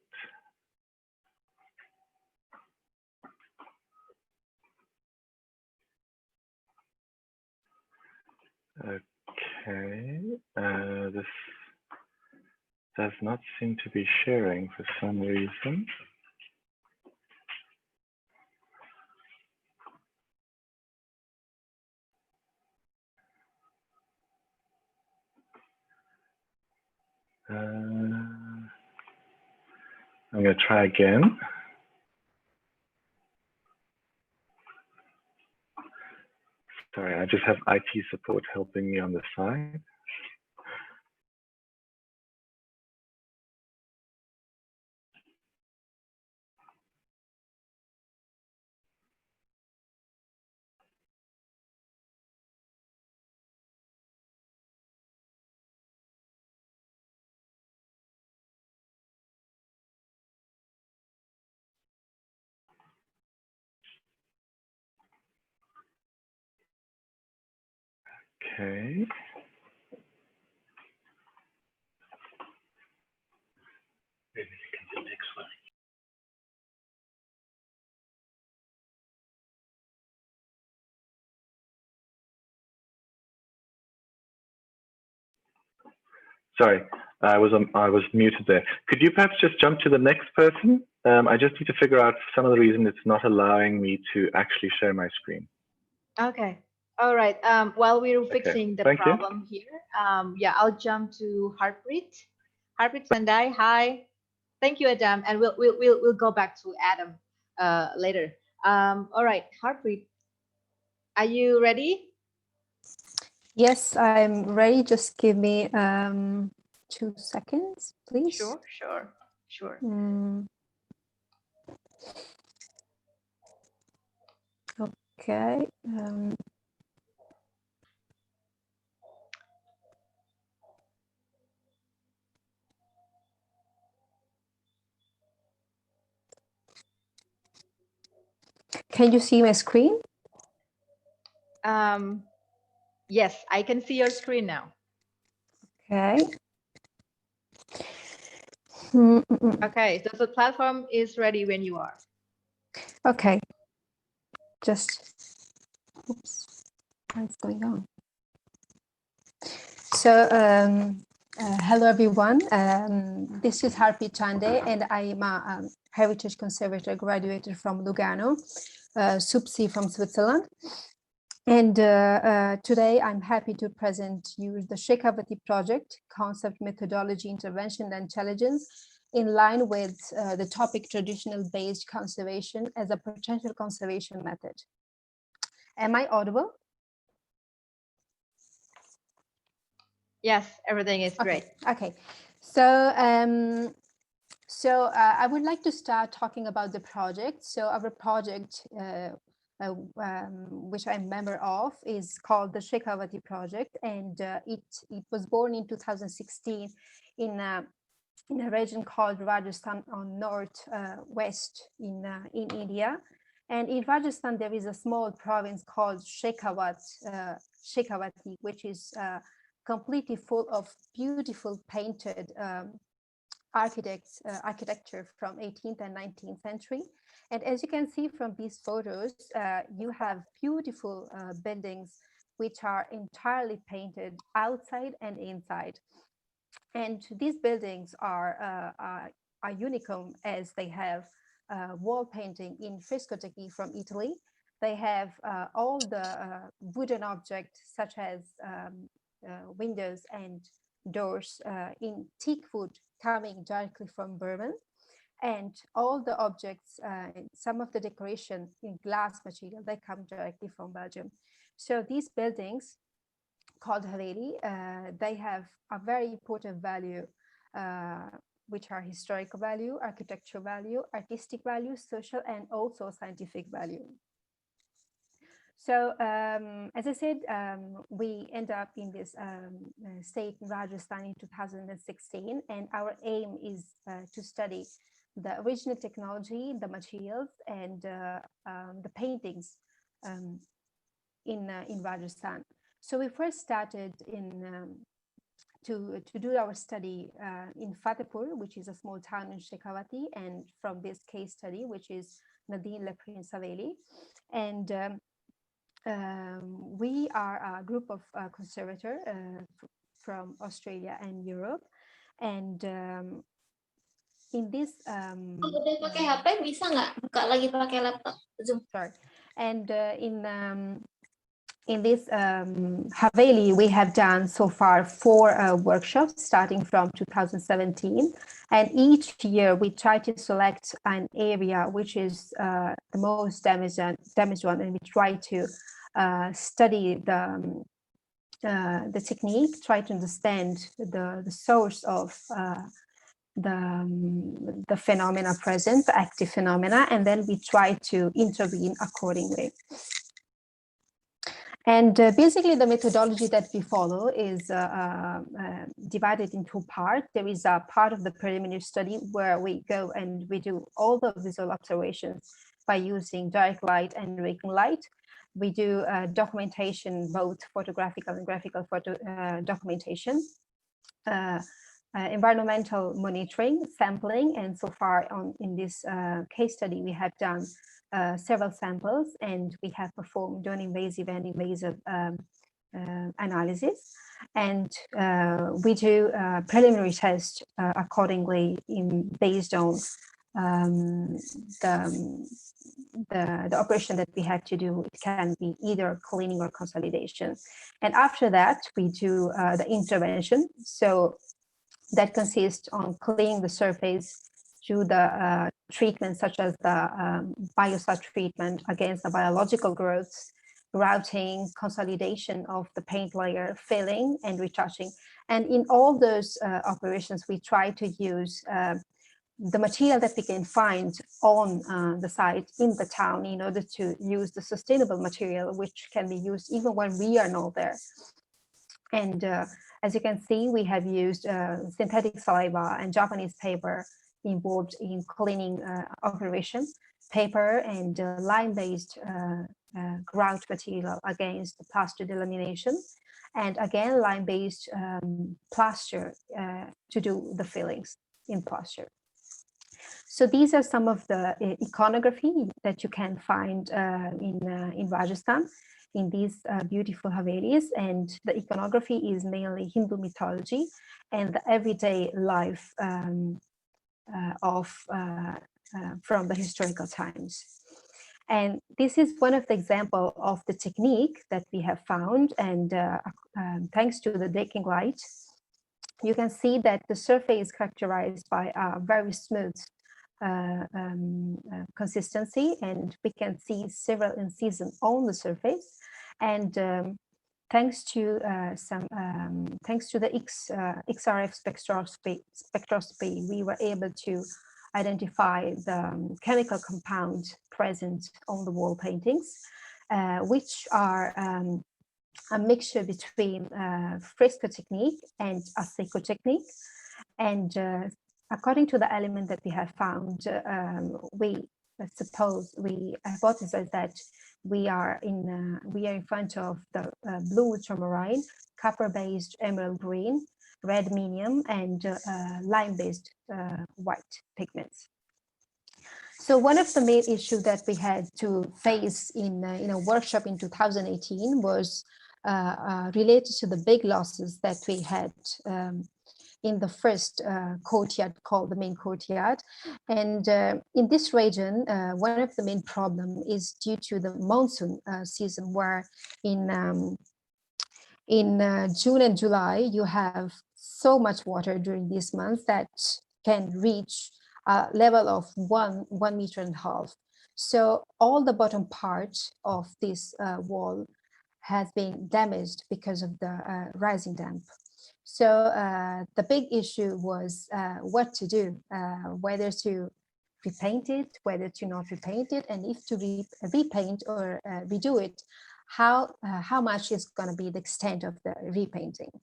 Okay, this does not seem to be sharing for some reason. I'm going to try again. Sorry, I just have IT support helping me on the side. Okay. Maybe you can do the next one. Sorry, I was muted there. Could you perhaps just jump to the next person? I just need to figure out some of the reason it's not allowing me to actually share my screen. Okay. All right. While we're fixing the problem here, I'll jump to Harpreet. Harpreet Sandai, hi. Thank you, Adam, and we'll go back to Adam later. All right, Harpreet, are you ready? Yes, I'm ready. Just give me 2 seconds, please. Sure. Okay. Can you see my screen? Yes, I can see your screen now. Okay. Okay, so the platform is ready when you are. Okay. Just, oops, what's going on? So, hello everyone. This is Harpi Chande, and I am a heritage conservator graduated from Lugano, SUPSI from Switzerland. And today I'm happy to present you the Shekhavati project, concept, methodology, intervention, and challenges in line with the topic traditional based conservation as a potential conservation method. Am I audible? Yes, everything is great. Okay. So, I would like to start talking about the project. So our project, which I'm a member of, is called the Shekhavati project, and it was born in 2016 in a region called Rajasthan on northwest in India. And in Rajasthan, there is a small province called Shekhavati, which is completely full of beautiful painted architecture from 18th and 19th century. And as you can see from these photos, you have beautiful buildings which are entirely painted outside and inside. And these buildings are unicum as they have wall painting in fresco technique from Italy. They have all the wooden objects such as windows and doors in teak wood coming directly from Burma, and all the objects, some of the decoration in glass material, they come directly from Belgium. So these buildings called Haveli, they have a very important value, which are historical value, architectural value, artistic value, social, and also scientific value. So as I said, we end up in this state in Rajasthan in 2016, and our aim is to study the original technology, the materials, and the paintings in Rajasthan. So we first started to do our study in Fatehpur, which is a small town in Shekhavati, and from this case study, which is Nadine Leprin Saveli. And we are a group of conservators from Australia and Europe. And in this udah pakai HP bisa nggak buka lagi pakai laptop Zoom? Sorry. And in this Haveli, we have done so far 4 workshops starting from 2017. And each year we try to select an area which is the most damaged one, and we try to study the technique, try to understand the source of the phenomena present, the active phenomena, and then we try to intervene accordingly. And basically the methodology that we follow is divided into 2 parts. There is a part of the preliminary study where we go and we do all the visual observations by using direct light and raking light. We do documentation, both photographical and graphical documentation, environmental monitoring, sampling, and so far in this case study we have done several samples, and we have performed non-invasive and invasive analysis, and we do preliminary tests accordingly based on the operation that we had to do. It can be either cleaning or consolidation, and after that we do the intervention. So that consists on cleaning the surface through the treatments such as the biocide treatment against the biological growths, grouting, consolidation of the paint layer, filling, and retouching. And in all those operations, we try to use the material that we can find on the site in the town in order to use the sustainable material, which can be used even when we are not there. And as you can see, we have used synthetic saliva and Japanese paper involved in cleaning operation, paper and lime-based grout material against the plaster delamination, and again lime-based plaster to do the fillings in plaster. So these are some of the iconography that you can find in Rajasthan, in these beautiful Havelis, and the iconography is mainly Hindu mythology and the everyday life from the historical times. And this is one of the example of the technique that we have found, and thanks to the decking light, you can see that the surface is characterized by a very smooth consistency, and we can see several incisions on the surface. And thanks to the XRF spectroscopy, we were able to identify the chemical compound present on the wall paintings, which are a mixture between fresco technique and a seco technique. And according to the element that we have found, we hypothesize that we are in front of the blue ultramarine, copper-based emerald green, red minium, and lime-based white pigments. So one of the main issues that we had to face in a workshop in 2018 was related to the big losses that we had in the first courtyard, called the main courtyard. And in this region, one of the main problem is due to the monsoon season, where in June and July, you have so much water during these months that can reach a level of 1.5 meters. So all the bottom part of this wall has been damaged because of the rising damp. So the big issue was what to do, whether to repaint it, whether to not repaint it, and if to repaint or redo it, how much is going to be the extent of the repainting.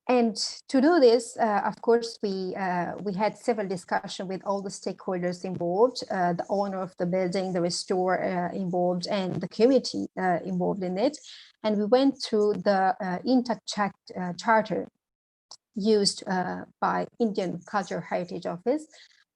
And to do this, of course, we had several discussions with all the stakeholders involved, the owner of the building, the restorer involved, and the community involved in it. And we went through the Untitled Charter used by Indian Cultural Heritage Office,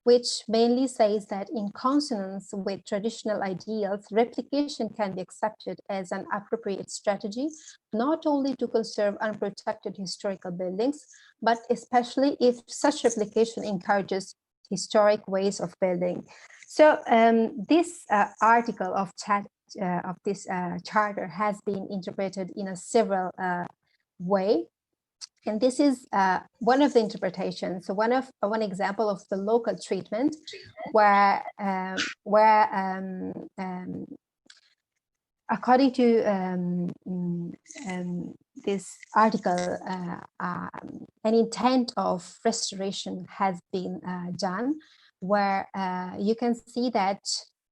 which mainly says that in consonance with traditional ideals, replication can be accepted as an appropriate strategy, not only to conserve unprotected historical buildings, but especially if such replication encourages historic ways of building. So this article of this charter has been interpreted in a several way. And this is one of the interpretations. So one example of the local treatment, where according to this article, an intent of restoration has been done, where you can see that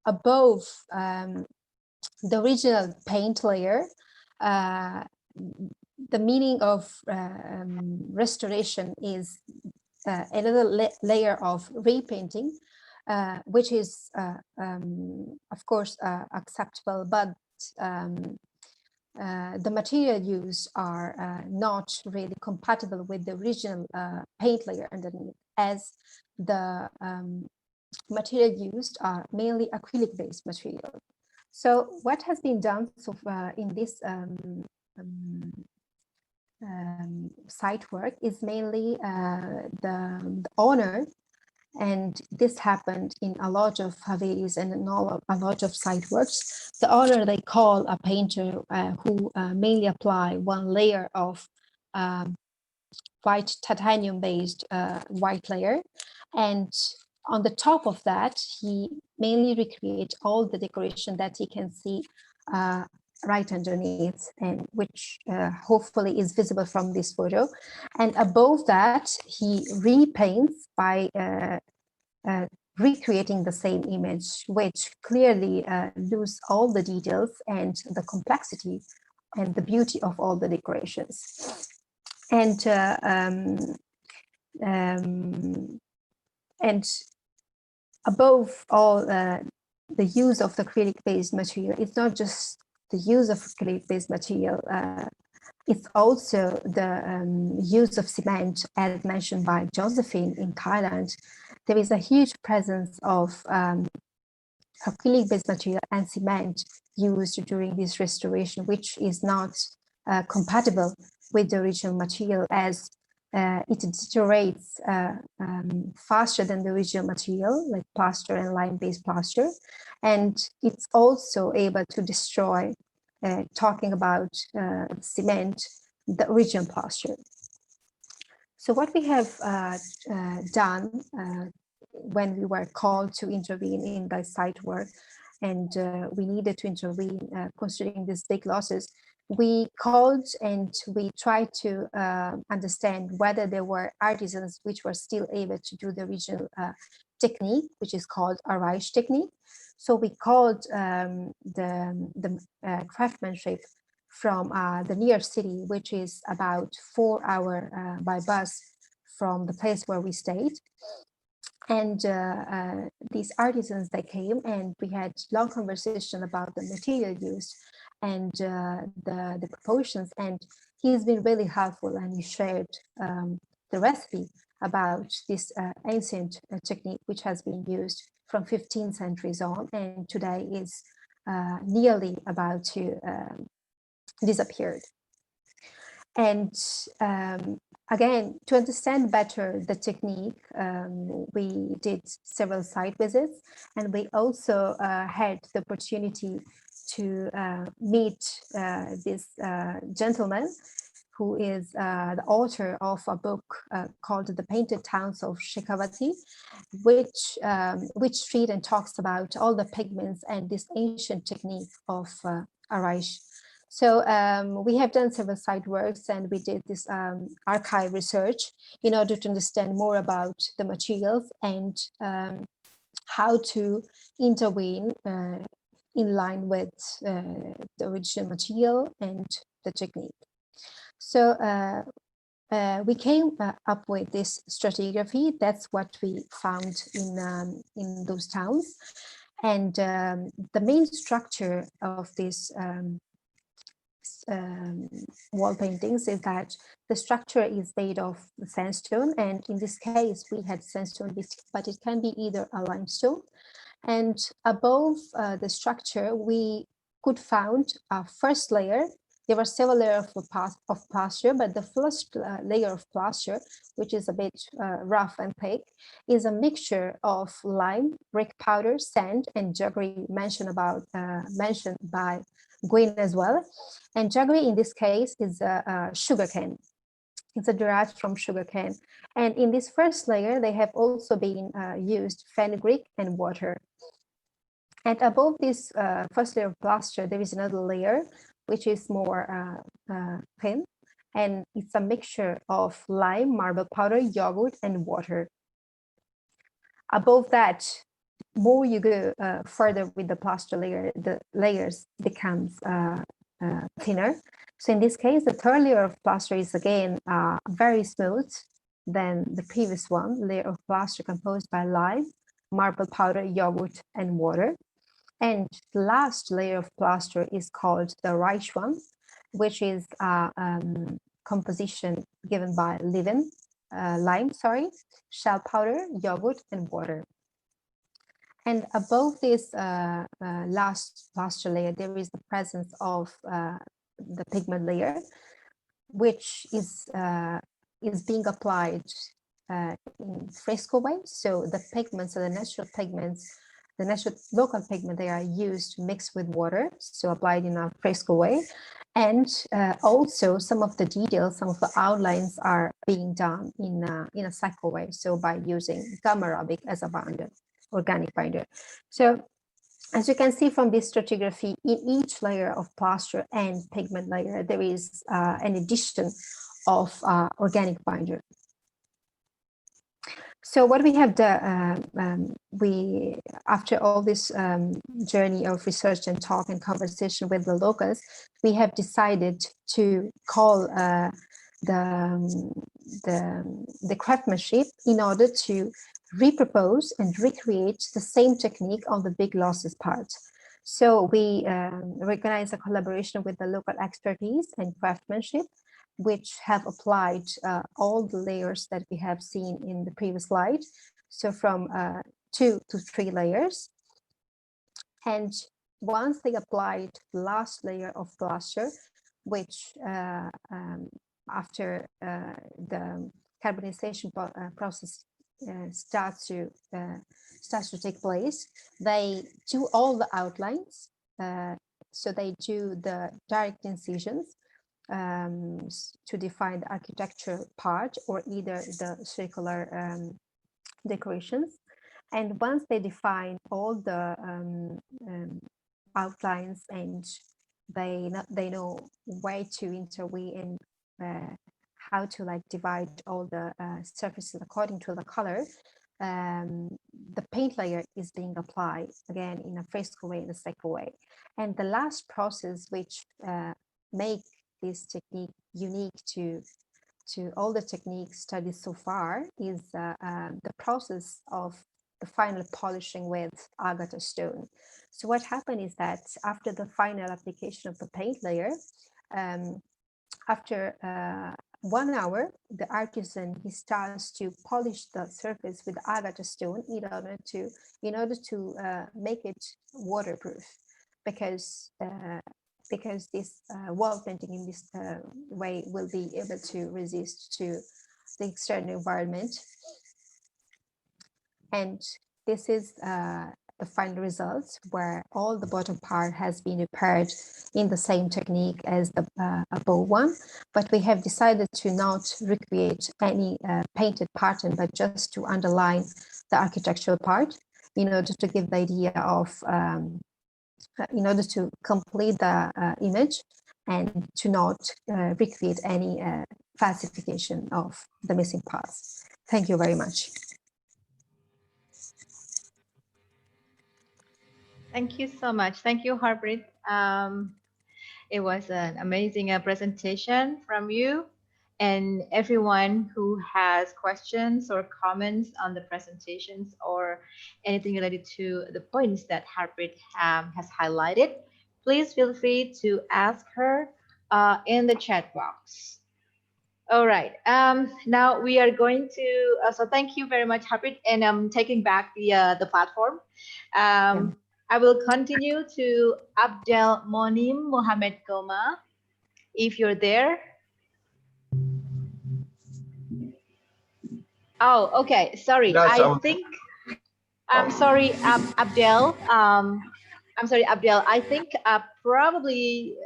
above the original paint layer, the meaning of restoration is another layer of repainting, which is, of course, acceptable, but the material used are not really compatible with the original paint layer underneath, as the material used are mainly acrylic-based material. So what has been done so far in this site work is mainly the owner, and this happened in a lot of Havelis and in a lot of site works. The owner, they call a painter who mainly apply one layer of white titanium-based white layer, and on the top of that, he mainly recreate all the decoration that he can see right underneath, and which hopefully is visible from this photo. And above that, he repaints by recreating the same image, which clearly lose all the details and the complexity and the beauty of all the decorations. And above all, the use of the acrylic-based material, it's not just the use of acrylic-based material, it's also the use of cement, as mentioned by Josephine in Thailand. There is a huge presence of acrylic-based material and cement used during this restoration, which is not compatible with the original material, as it deteriorates faster than the original material, like plaster and lime-based plaster. And it's also able to destroy, talking about cement, the original plaster. So what we have done when we were called to intervene in the site work, and we needed to intervene considering these big losses, we called and we tried to understand whether there were artisans which were still able to do the original technique, which is called Araish technique. So we called the craftsmanship from the near city, which is about 4 hours by bus from the place where we stayed. And these artisans, they came and we had long conversation about the material used and the proportions. And he's been really helpful, and he shared the recipe about this ancient technique, which has been used from 15th centuries on, and today is nearly about to disappear. And again, to understand better the technique, we did several site visits, and we also had the opportunity to meet this gentleman who is the author of a book called The Painted Towns of Shekhawati, which treats and talks about all the pigments and this ancient technique of Araish. So we have done several site works, and we did this archive research in order to understand more about the materials and how to intervene in line with the original material and the technique. So we came up with this stratigraphy. That's what we found in those towns. And the main structure of this wall paintings is that the structure is made of sandstone, and in this case we had sandstone, but it can be either a limestone. And above the structure we could find a first layer. There were several layers of plaster, but the first layer of plaster, which is a bit rough and thick, is a mixture of lime, brick powder, sand, and jaggery mentioned by Gwyn as well. And jaggery in this case is sugarcane. It's derived from sugarcane. And in this first layer, they have also been used fenugreek and water. And above this first layer of plaster, there is another layer, which is more thin. And it's a mixture of lime, marble powder, yogurt, and water. Above that, more you go further with the plaster layer, the layers becomes thinner. So in this case, the third layer of plaster is again very smooth than the previous one, layer of plaster composed by lime, marble powder, yogurt, and water. And the last layer of plaster is called the Reich one, which is composition given by lime, shell powder, yogurt, and water. And above this last plaster layer, there is the presence of the pigment layer, which is being applied in fresco way. So the pigments, the natural pigments, the natural local pigment, they are used mixed with water, so applied in a fresco way. And also some of the details, some of the outlines are being done in a cycle way, so by using gum arabic as a binder, organic binder. So As you can see from this stratigraphy, in each layer of plaster and pigment layer, there is an addition of organic binder. So what we have done, after all this journey of research and talk and conversation with the locals, we have decided to call the craftsmanship in order to repropose and recreate the same technique on the big losses part. So we recognize a collaboration with the local expertise and craftsmanship, which have applied all the layers that we have seen in the previous slide. So from 2 to 3 layers. And once they applied the last layer of plaster, which after the carbonization process starts to take place, they do all the outlines. So they do the direct incisions to define the architectural part or either the circular decorations. And once they define all the outlines and they know where to interweave and how to like divide all the surfaces according to the color, the paint layer is being applied again in a fresco way, in a second way. And the last process which make this technique unique to all the techniques studied so far is the process of the final polishing with agate stone. So what happened is that after the final application of the paint layer, after 1 hour, the artisan, he starts to polish the surface with agate stone in order to make it waterproof, because this wall painting in this way will be able to resist to the external environment. And this is the final results, where all the bottom part has been repaired in the same technique as the above one, but we have decided to not recreate any painted pattern, but just to underline the architectural part in order to give the idea of in order to complete the image and to not recreate any falsification of the missing parts. Thank you very much. Thank you so much. Thank you, Harpreet. It was an amazing presentation from you, and everyone who has questions or comments on the presentations or anything related to the points that Harpreet has highlighted, please feel free to ask her in the chat box. All right. Now we are going to. So thank you very much, Harpreet, and I'm taking back the platform. I will continue to Abdel Monim Mohamed Goma, if you're there. Oh, okay. Sorry. Yes, I'm sorry, Abdel. I'm sorry, Abdel. I think probably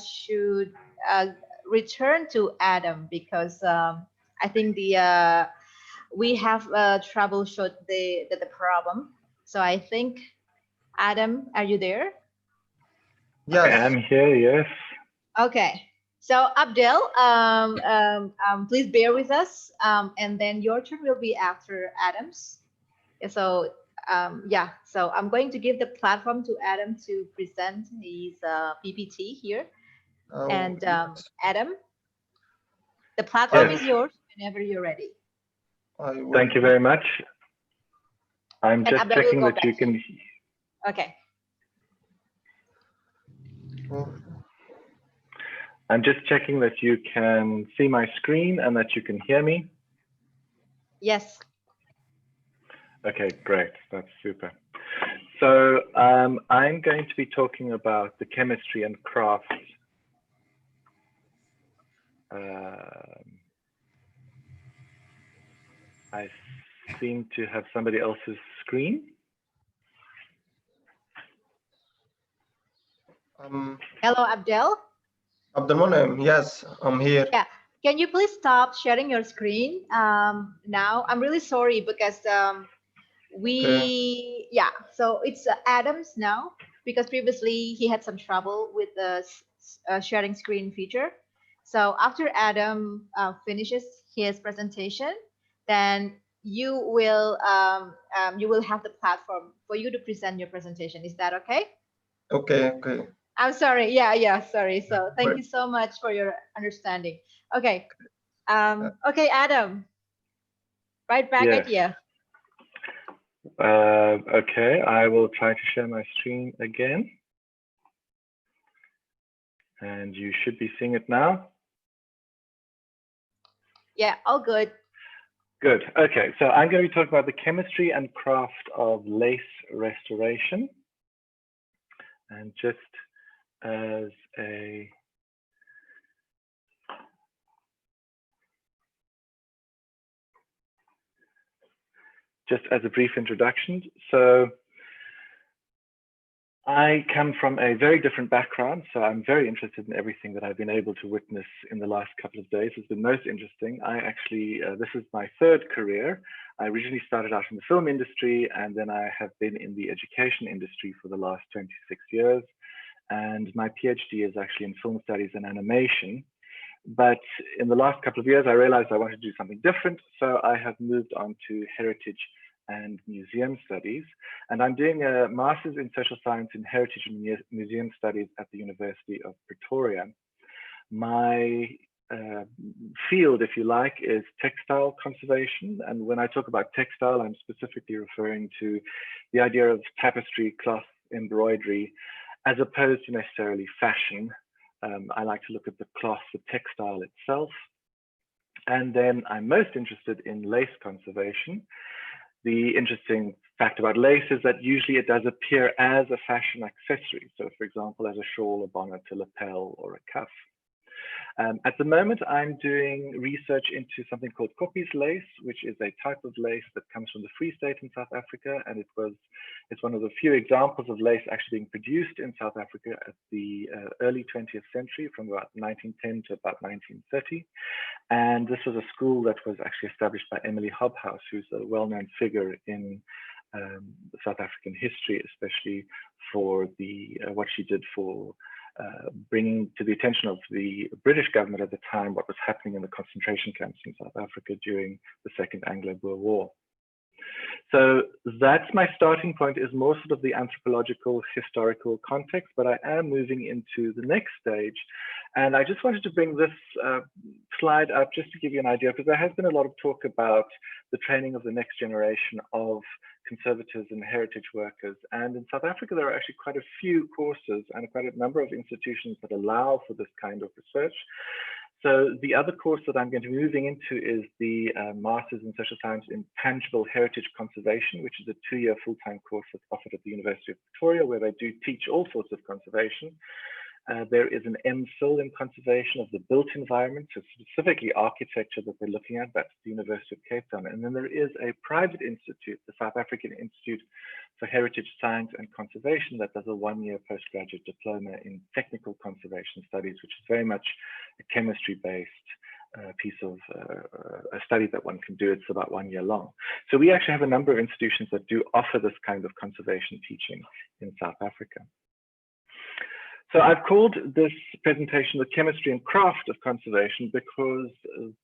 should return to Adam, because I think we have troubleshoot the problem. So I think, Adam, are you there? yes. I am here, yes. Okay. So Abdel, please bear with us, and then your turn will be after Adam's. So yeah, so I'm going to give the platform to Adam to present his PPT here. And Adam, the platform is yours whenever you're ready. Thank you very much. I'm just Abdel checking that you can. Okay. I'm just checking that you can see my screen and that you can hear me. Yes. Okay, great. That's super. So I'm going to be talking about the chemistry and craft. I seem to have somebody else's screen. Hello, Abdel. Abdelmonem, yes, I'm here. Yeah. Can you please stop sharing your screen now? I'm really sorry because we yeah, so it's Adam's now, because previously he had some trouble with the sharing screen feature. So after Adam finishes his presentation, then you will have the platform for you to present your presentation. Is that okay? Okay. I'm sorry. Yeah, sorry. So thank Right. you so much for your understanding. Okay. Okay, Adam. Right back Yes. at you. Okay, I will try to share my screen again. And you should be seeing it now. Yeah, all good. Good. Okay, so I'm going to be talking about the chemistry and craft of lace restoration. And just as a brief introduction, so I come from a very different background, so I'm very interested in everything that I've been able to witness in the last couple of days. It's been most interesting. I actually, this is my third career. I originally started out in the film industry, and then I have been in the education industry for the last 26 years. And my PhD is actually in film studies and animation. But in the last couple of years, I realized I wanted to do something different. So I have moved on to heritage and museum studies. And I'm doing a master's in social science in heritage and museum studies at the University of Pretoria. My field, if you like, is textile conservation. And when I talk about textile, I'm specifically referring to the idea of tapestry, cloth, embroidery, as opposed to necessarily fashion. I like to look at the cloth, the textile itself. And then I'm most interested in lace conservation. The interesting fact about lace is that usually it does appear as a fashion accessory. So for example, as a shawl, a bonnet, a lapel, or a cuff. At the moment, I'm doing research into something called Koppies lace, which is a type of lace that comes from the Free State in South Africa. And it's one of the few examples of lace actually being produced in South Africa at the early 20th century, from about 1910 to about 1930. And this was a school that was actually established by Emily Hobhouse, who's a well-known figure in South African history, especially for what she did for bringing to the attention of the British government at the time what was happening in the concentration camps in South Africa during the Second Anglo-Boer War. So that's my starting point, is more sort of the anthropological, historical context, but I am moving into the next stage. And I just wanted to bring this slide up just to give you an idea, because there has been a lot of talk about the training of the next generation of conservators and heritage workers. And in South Africa, there are actually quite a few courses and quite a number of institutions that allow for this kind of research. So the other course that I'm going to be moving into is the Masters in Social Science in Tangible Heritage Conservation, which is a 2-year full-time course that's offered at the University of Pretoria, where they do teach all sorts of conservation. There is an MPhil in conservation of the built environment, so specifically architecture that they're looking at. That's the University of Cape Town. And then there is a private institute, the South African Institute for Heritage Science and Conservation, that does a 1-year postgraduate diploma in technical conservation studies, which is very much a chemistry-based piece of a study that one can do. It's about 1 year long. So we actually have a number of institutions that do offer this kind of conservation teaching in South Africa. So I've called this presentation The Chemistry and Craft of Conservation because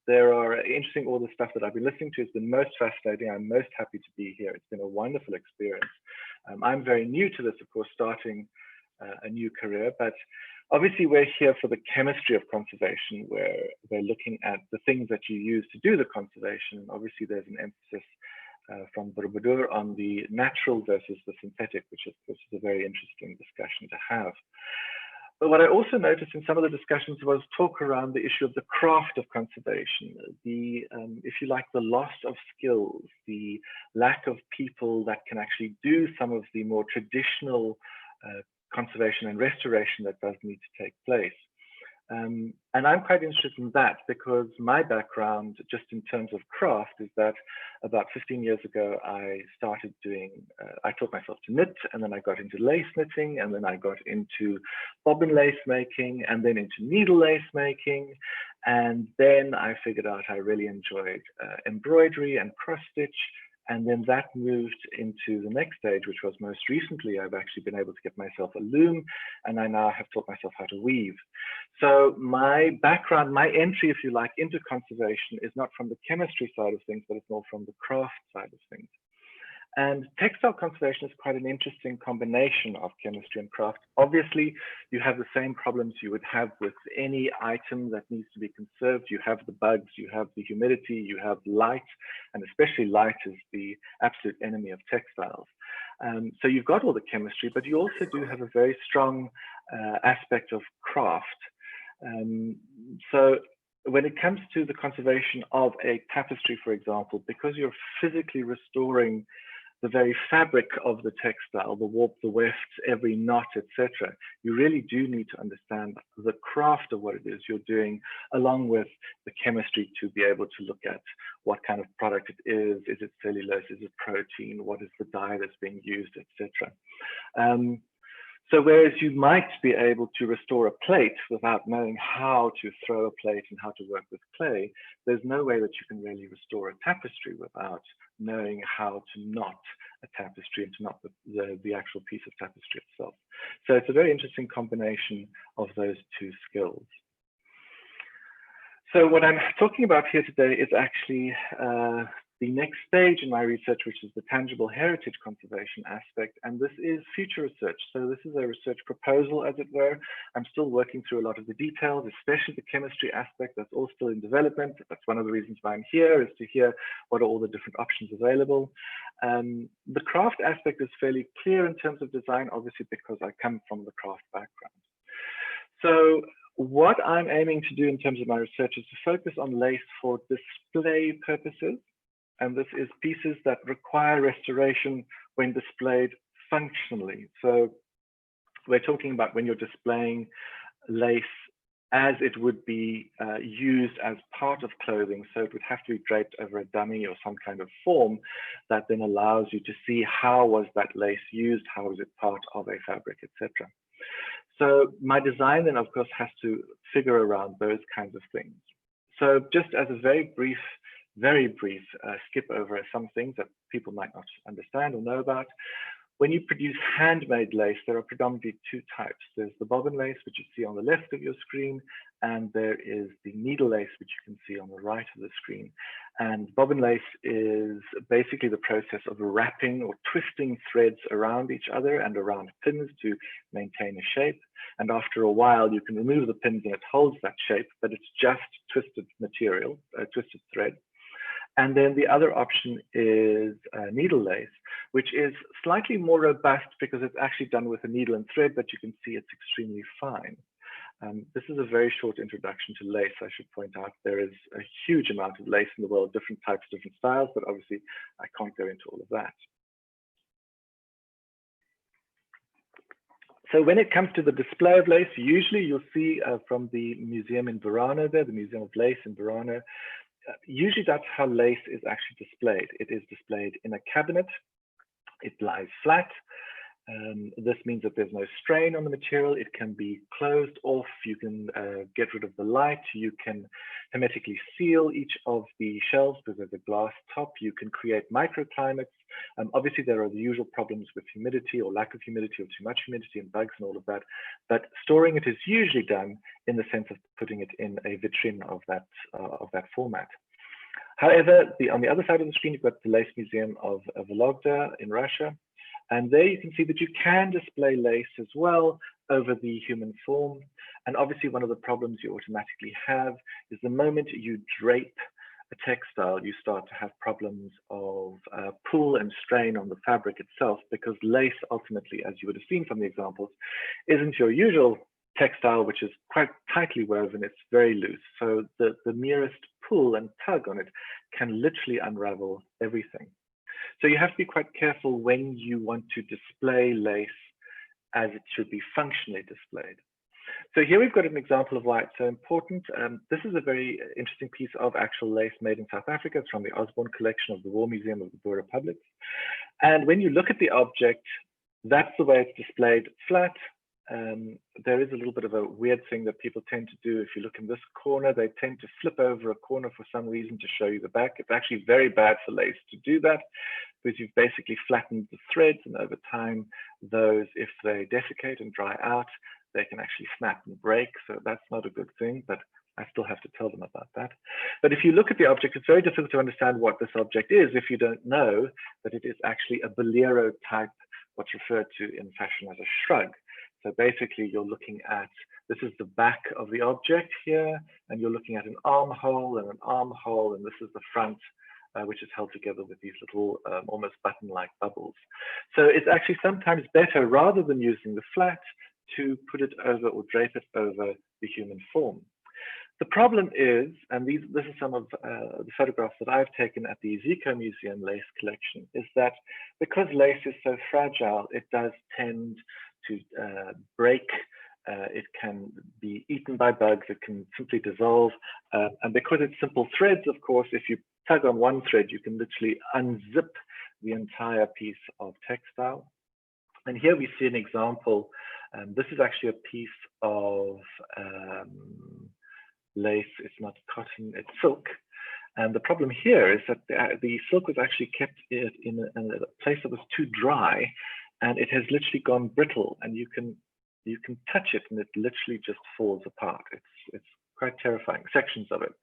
there are interesting, all the stuff that I've been listening to has been most fascinating. I'm most happy to be here. It's been a wonderful experience. I'm very new to this, of course, starting a new career, but obviously we're here for the chemistry of conservation, where we're looking at the things that you use to do the conservation. Obviously there's an emphasis from Borobudur on the natural versus the synthetic, which is a very interesting discussion to have. But what I also noticed in some of the discussions was talk around the issue of the craft of conservation, if you like, the loss of skills, the lack of people that can actually do some of the more traditional conservation and restoration that does need to take place. And I'm quite interested in that because my background, just in terms of craft, is that about 15 years ago, I started doing, I taught myself to knit, and then I got into lace knitting, and then I got into bobbin lace making, and then into needle lace making. And then I figured out I really enjoyed embroidery and cross stitch. And then that moved into the next stage, which was most recently, I've actually been able to get myself a loom, and I now have taught myself how to weave. So my background, my entry, if you like, into conservation is not from the chemistry side of things, but it's more from the craft side of things. And textile conservation is quite an interesting combination of chemistry and craft. Obviously, you have the same problems you would have with any item that needs to be conserved. You have the bugs, you have the humidity, you have light, and especially light is the absolute enemy of textiles. So you've got all the chemistry, but you also do have a very strong aspect of craft. So when it comes to the conservation of a tapestry, for example, because you're physically restoring the very fabric of the textile, the warp, the weft, every knot, etc., you really do need to understand the craft of what it is you're doing, along with the chemistry, to be able to look at what kind of product it is it cellulose, is it protein, what is the dye that's being used, etc. So whereas you might be able to restore a plate without knowing how to throw a plate and how to work with clay, there's no way that you can really restore a tapestry without knowing how to knot a tapestry and to knot the actual piece of tapestry itself. So it's a very interesting combination of those two skills. So what I'm talking about here today is actually the next stage in my research, which is the tangible heritage conservation aspect. And this is future research. So this is a research proposal, as it were. I'm still working through a lot of the details, especially the chemistry aspect. That's all still in development. That's one of the reasons why I'm here, is to hear what are all the different options available. The craft aspect is fairly clear in terms of design, obviously, because I come from the craft background. So what I'm aiming to do in terms of my research is to focus on lace for display purposes. And this is pieces that require restoration when displayed functionally. So we're talking about when you're displaying lace as it would be used as part of clothing. So it would have to be draped over a dummy or some kind of form that then allows you to see how was that lace used, how was it part of a fabric, etc. So my design then, of course, has to figure around those kinds of things. So just as a very brief skip over some things that people might not understand or know about. When you produce handmade lace, there are predominantly two types. There's the bobbin lace, which you see on the left of your screen, and there is the needle lace, which you can see on the right of the screen. And bobbin lace is basically the process of wrapping or twisting threads around each other and around pins to maintain a shape. And after a while, you can remove the pins and it holds that shape, but it's just twisted material, twisted thread. And then the other option is needle lace, which is slightly more robust because it's actually done with a needle and thread, but you can see it's extremely fine. This is a very short introduction to lace. I should point out there is a huge amount of lace in the world, different types, different styles, but obviously I can't go into all of that. So when it comes to the display of lace, usually you'll see from the museum in Verona there, the Museum of Lace in Verona, usually that's how lace is actually displayed. It is displayed in a cabinet. It lies flat. This means that there's no strain on the material. It can be closed off. You can get rid of the light. You can hermetically seal each of the shelves because there's a glass top. You can create microclimates. Obviously, there are the usual problems with humidity or lack of humidity or too much humidity and bugs and all of that. But storing it is usually done in the sense of putting it in a vitrine of that format. However, on the other side of the screen, you've got the Lace Museum of Vologda in Russia. And there you can see that you can display lace as well over the human form. And obviously one of the problems you automatically have is the moment you drape a textile, you start to have problems of pull and strain on the fabric itself, because lace ultimately, as you would have seen from the examples, isn't your usual textile, which is quite tightly woven. It's very loose. So the merest pull and tug on it can literally unravel everything. So you have to be quite careful when you want to display lace as it should be functionally displayed. So here we've got an example of why it's so important. This is a very interesting piece of actual lace made in South Africa. It's from the Osborne collection of the War Museum of the Boer Republic. And when you look at the object, that's the way it's displayed, flat. there is a little bit of a weird thing that people tend to do. If you look in this corner, they tend to flip over a corner for some reason to show you the back. It's actually very bad for lace to do that, because you've basically flattened the threads, and over time, those, if they desiccate and dry out, they can actually snap and break. So that's not a good thing, but I still have to tell them about that. But if you look at the object, it's very difficult to understand what this object is if you don't know that it is actually a bolero type, what's referred to in fashion as a shrug. So basically you're looking at, this is the back of the object here, and you're looking at an armhole and an armhole, and this is the front, which is held together with these little almost button-like bubbles. So it's actually sometimes better, rather than using the flat, to put it over or drape it over the human form. The problem is, and this is some of the photographs that I've taken at the Zico Museum lace collection, is that because lace is so fragile, it does tend to break. It can be eaten by bugs. It can simply dissolve. And because it's simple threads, of course, if you tug on one thread, you can literally unzip the entire piece of textile. And here we see an example. This is actually a piece of lace. It's not cotton, it's silk. And the problem here is that the silk was actually kept in a place that was too dry, and it has literally gone brittle, and you can touch it and it literally just falls apart. It's quite terrifying, sections of it.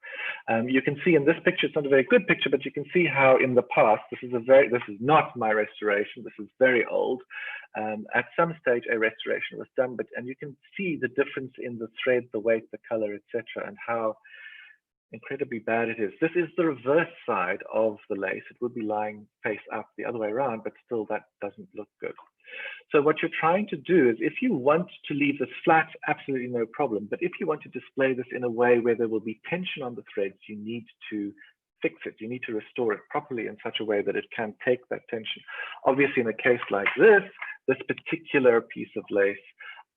You can see in this picture, it's not a very good picture, but you can see how in the past, this is not my restoration, this is very old. At some stage a restoration was done, and you can see the difference in the thread, the weight, the color, etc., and how incredibly bad it is. This is the reverse side of the lace. It would be lying face up the other way around, but still that doesn't look good. So what you're trying to do is, if you want to leave this flat, absolutely no problem. But if you want to display this in a way where there will be tension on the threads, you need to fix it. You need to restore it properly in such a way that it can take that tension. Obviously, in a case like this particular piece of lace,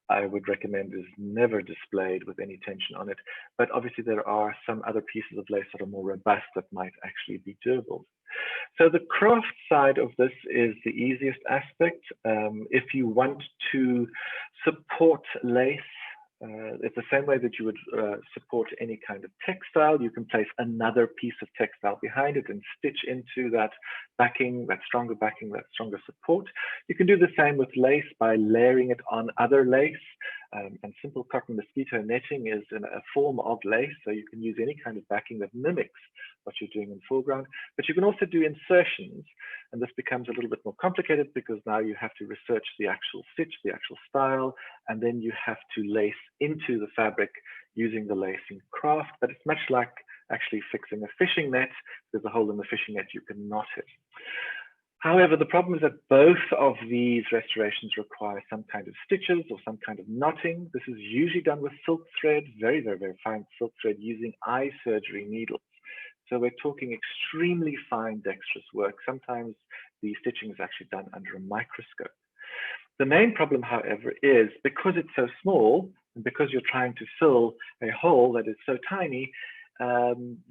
I would recommend is never displayed with any tension on it. But obviously there are some other pieces of lace that are more robust that might actually be doable. So the craft side of this is the easiest aspect. If you want to support lace, it's the same way that you would support any kind of textile. You can place another piece of textile behind it and stitch into that backing, that stronger support. You can do the same with lace by layering it on other lace. And simple cotton mosquito netting is a form of lace, so you can use any kind of backing that mimics what you're doing in foreground. But you can also do insertions, and this becomes a little bit more complicated because now you have to research the actual stitch, the actual style, and then you have to lace into the fabric using the lacing craft. But it's much like actually fixing a fishing net. There's a hole in the fishing net, you can knot it. However, the problem is that both of these restorations require some kind of stitches or some kind of knotting. This is usually done with silk thread, very, very, very fine silk thread using eye surgery needles. So we're talking extremely fine dexterous work. Sometimes the stitching is actually done under a microscope. The main problem, however, is because it's so small and because you're trying to fill a hole that is so tiny,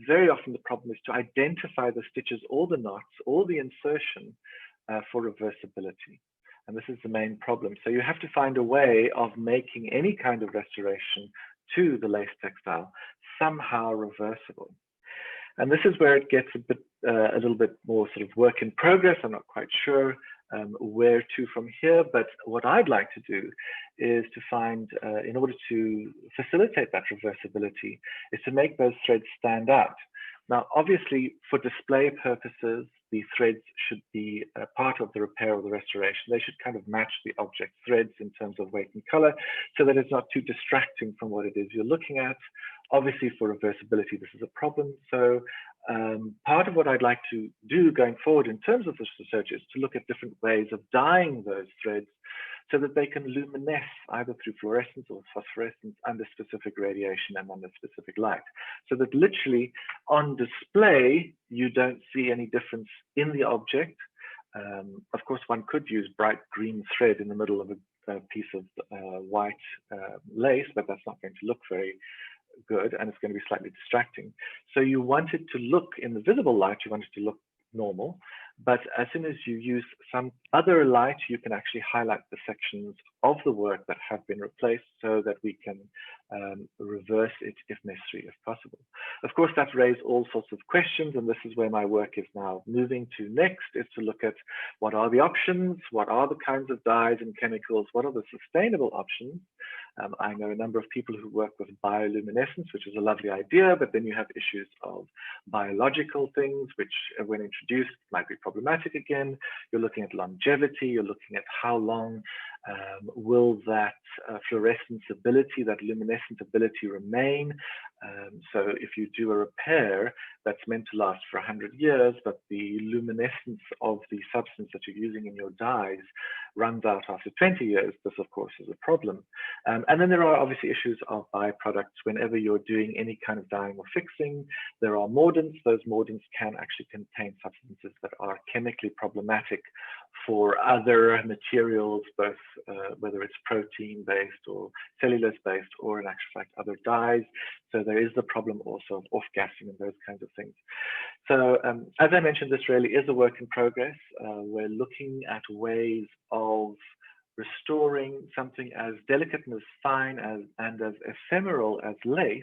very often the problem is to identify the stitches or the knots or the insertion for reversibility. And this is the main problem. So you have to find a way of making any kind of restoration to the lace textile somehow reversible. And this is where it gets a little bit more sort of work in progress. I'm not quite sure where to from here, but what I'd like to do is to find, in order to facilitate that reversibility, is to make those threads stand out. Now, obviously, for display purposes, the threads should be part of the repair or the restoration. They should kind of match the object threads in terms of weight and color so that it's not too distracting from what it is you're looking at. Obviously, for reversibility, this is a problem. So part of what I'd like to do going forward in terms of this research is to look at different ways of dyeing those threads so that they can luminesce either through fluorescence or phosphorescence under specific radiation and under specific light. So that literally on display, you don't see any difference in the object. Of course, one could use bright green thread in the middle of a piece of white lace, but that's not going to look very good, and it's going to be slightly distracting. So you want it to look, in the visible light, you want it to look normal, But as soon as you use some other light, you can actually highlight the sections of the work that have been replaced so that we can reverse it if necessary, if possible. Of course, that raises all sorts of questions, and this is where my work is now moving to next, is to look at what are the options, what are the kinds of dyes and chemicals, what are the sustainable options. I know a number of people who work with bioluminescence, which is a lovely idea, but then you have issues of biological things, which when introduced might be problematic again. You're looking at longevity, you're looking at how long will that fluorescence ability, that luminescent ability remain. So if you do a repair that's meant to last for 100 years, but the luminescence of the substance that you're using in your dyes runs out after 20 years, this of course is a problem. And then there are obviously issues of byproducts. Whenever you're doing any kind of dyeing or fixing, there are mordants. Those mordants can actually contain substances that are chemically problematic for other materials, both whether it's protein-based or cellulose-based, or in actual fact other dyes. So there is the problem also of off-gassing and those kinds of things. So as I mentioned, this really is a work in progress. We're looking at ways of restoring something as delicate and as fine and as ephemeral as lace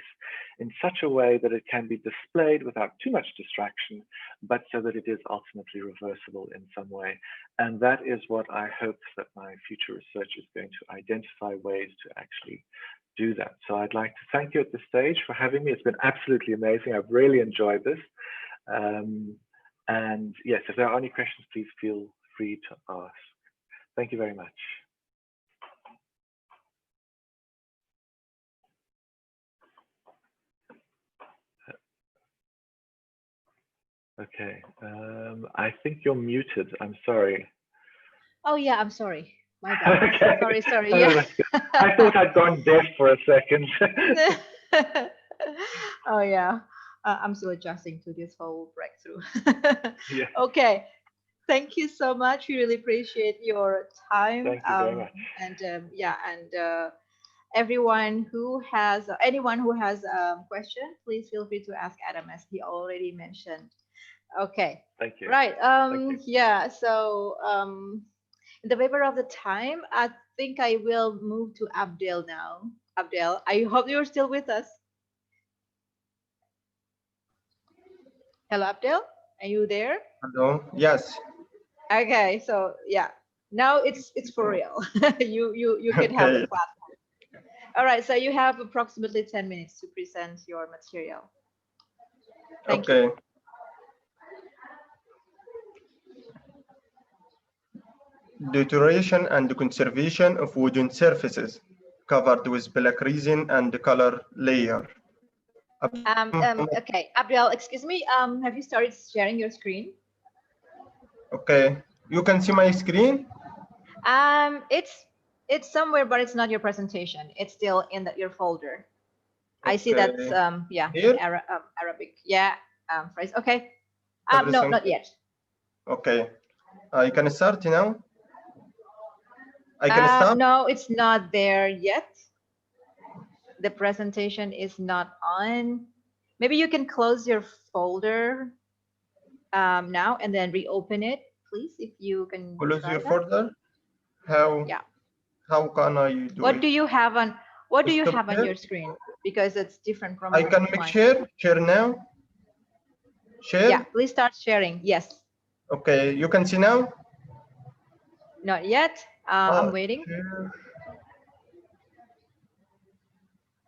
in such a way that it can be displayed without too much distraction, but so that it is ultimately reversible in some way. And that is what I hope that my future research is going to identify ways to actually do that. So I'd like to thank you at this stage for having me. It's been absolutely amazing. I've really enjoyed this. And yes, if there are any questions, please feel free to ask. Thank you very much. Okay, I think you're muted. I'm sorry. Oh yeah, I'm sorry. My bad. Okay. Sorry. Oh, Yeah. I thought I'd gone deaf for a second. Oh yeah. I'm still adjusting to this whole breakthrough. Yeah. Okay. Thank you so much. We really appreciate your time. Thank you very much. And yeah, and anyone who has a question, please feel free to ask Adam, as he already mentioned. Okay. Thank you. Right. Thank you. Yeah. So in the favor of the time, I think I will move to Abdel now. Abdel, I hope you're still with us. Hello, Abdel. Are you there? Hello. Yes. Okay. So yeah, now it's for real. you can have the Okay. platform. All right. So you have approximately 10 minutes to present your material. Thank you. Okay. Deterioration and conservation of wooden surfaces covered with black resin and color layer. Okay, Abdel, excuse me. Have you started sharing your screen? Okay. You can see my screen? It's somewhere, but it's not your presentation. It's still in your folder. I see Okay. that's yeah, Here? Arabic. Yeah, phrase. Okay. No, Everything- not yet. Okay. I can start now? I can start? No, it's not there yet. The presentation is not on. Maybe you can close your folder now and then reopen it, please, if you can. Close try your that. folder? How? Yeah. How can I do What it? do you have on? What do you Stop have on share? your screen? Because it's different from. I can make mine. share? Share now? Share? Yeah, please start sharing. Yes. Okay. You can see now? Not yet. I'm waiting. Share.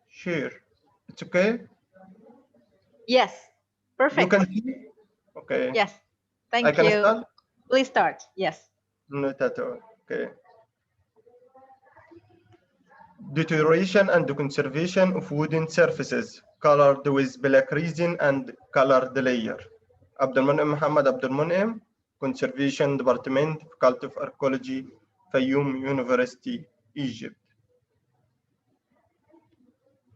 Share. It's okay? Yes. Perfect. You can see? Okay. Yes. Thank I can you. start? Please start. Yes. Not at all. Okay. Deterioration and conservation of wooden surfaces colored with black resin and colored layer. Abdulmunim Muhammad Abdulmunim, Conservation Department, Faculty of Archaeology, Fayoum University, Egypt.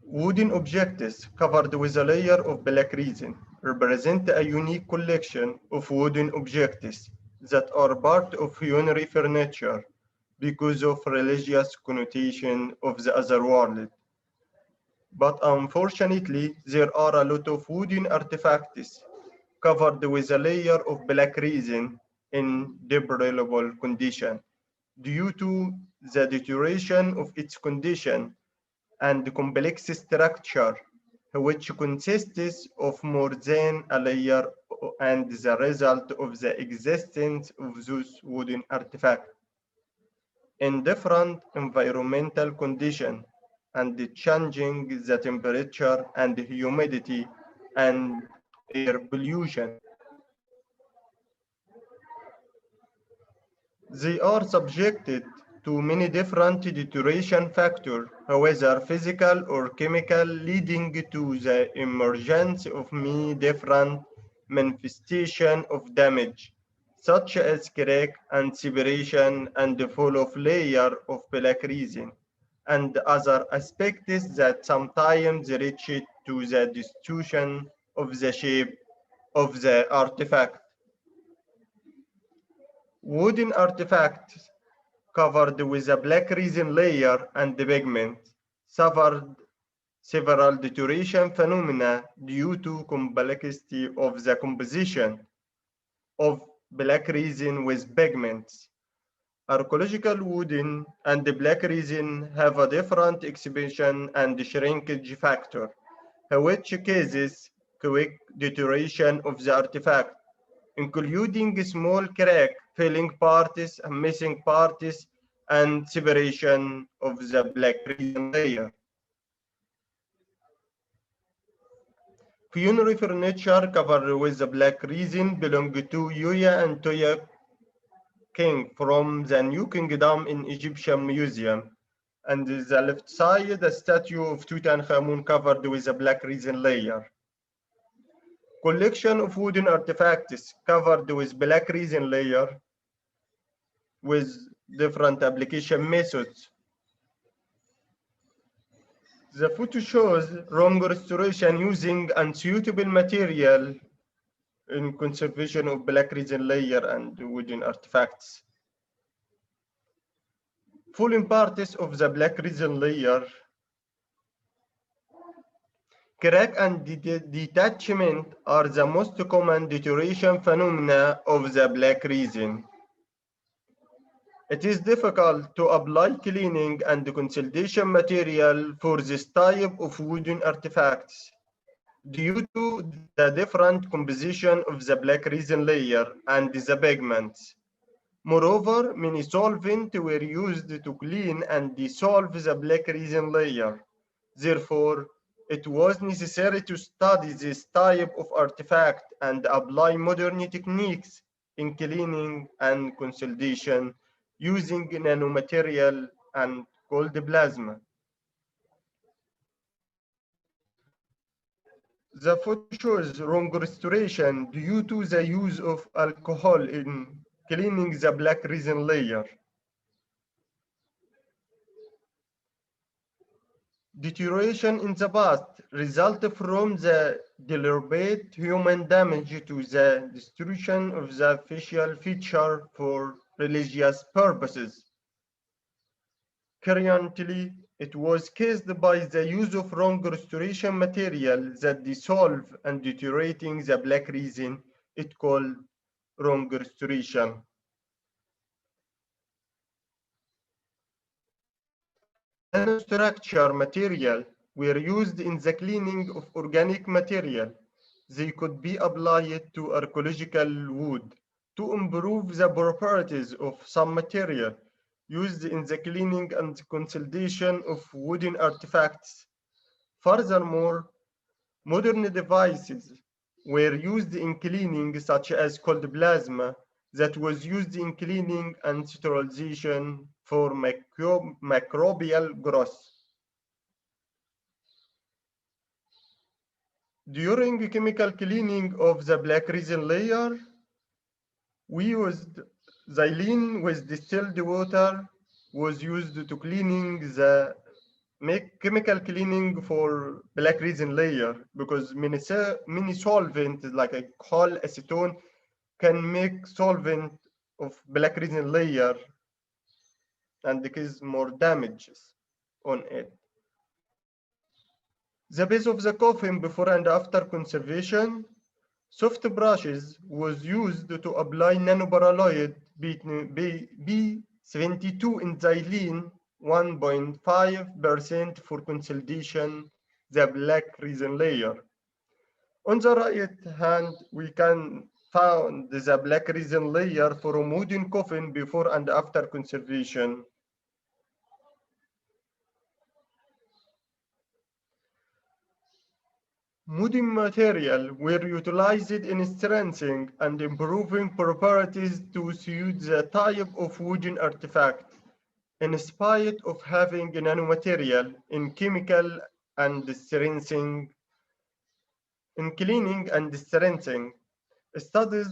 Wooden objects covered with a layer of black resin represent a unique collection of wooden objects that are part of funerary furniture because of religious connotation of the other world. But unfortunately, there are a lot of wooden artifacts covered with a layer of black resin in deplorable condition due to the deterioration of its condition and complex structure, which consists of more than a layer and the result of the existence of those wooden artifacts in different environmental conditions and changing the temperature and humidity and air pollution. They are subjected to many different deterioration factors, whether physical or chemical, leading to the emergence of many different manifestations of damage, such as crack and separation and the fall of layer of black resin, and other aspects that sometimes reach to the distortion of the shape of the artifact. Wooden artifacts covered with a black resin layer and the pigment suffered several deterioration phenomena due to complexity of the composition of black resin with pigments. Archaeological wooden and the black resin have a different expansion and shrinkage factor, which causes quick deterioration of the artifact, including small crack, filling parts, missing parts, and separation of the black resin layer. Funerary furniture covered with the black resin belong to Yuya and Toya King from the New Kingdom in Egyptian Museum. And the left side, the statue of Tutankhamun covered with a black resin layer. Collection of wooden artifacts covered with black resin layer with different application methods. The photo shows wrong restoration using unsuitable material in conservation of black resin layer and wooden artifacts. Falling parts of the black resin layer, crack and detachment are the most common deterioration phenomena of the black resin. It is difficult to apply cleaning and consolidation material for this type of wooden artifacts due to the different composition of the black resin layer and the pigments. Moreover, many solvents were used to clean and dissolve the black resin layer. Therefore, it was necessary to study this type of artifact and apply modern techniques in cleaning and consolidation using nanomaterial and cold plasma. The photo shows wrong restoration due to the use of alcohol in cleaning the black resin layer. Deterioration in the past resulted from the deliberate human damage to the destruction of the facial feature for religious purposes. Currently, it was caused by the use of wrong restoration material that dissolve and deteriorating the black resin. It called wrong restoration. Nanostructure material were used in the cleaning of organic material. They could be applied to archaeological wood to improve the properties of some material used in the cleaning and consolidation of wooden artifacts. Furthermore, modern devices were used in cleaning, such as cold plasma, that was used in cleaning and sterilization for microbial growth. During chemical cleaning of the black resin layer, we used xylene with distilled water was used to cleaning the chemical cleaning for black resin layer because many solvents like alcohol, acetone can make solvent of black resin layer and cause more damages on it. The base of the coffin before and after conservation Soft brushes was used to apply nanoparaloid B72 in xylene 1.5% for consolidation the black resin layer. On the right hand, we can found the black resin layer from wooden coffin before and after conservation. Wooden material were utilized in strengthening and improving properties to suit the type of wooden artifact, in spite of having nanomaterial in chemical and strengthening, in cleaning and strengthening. Studies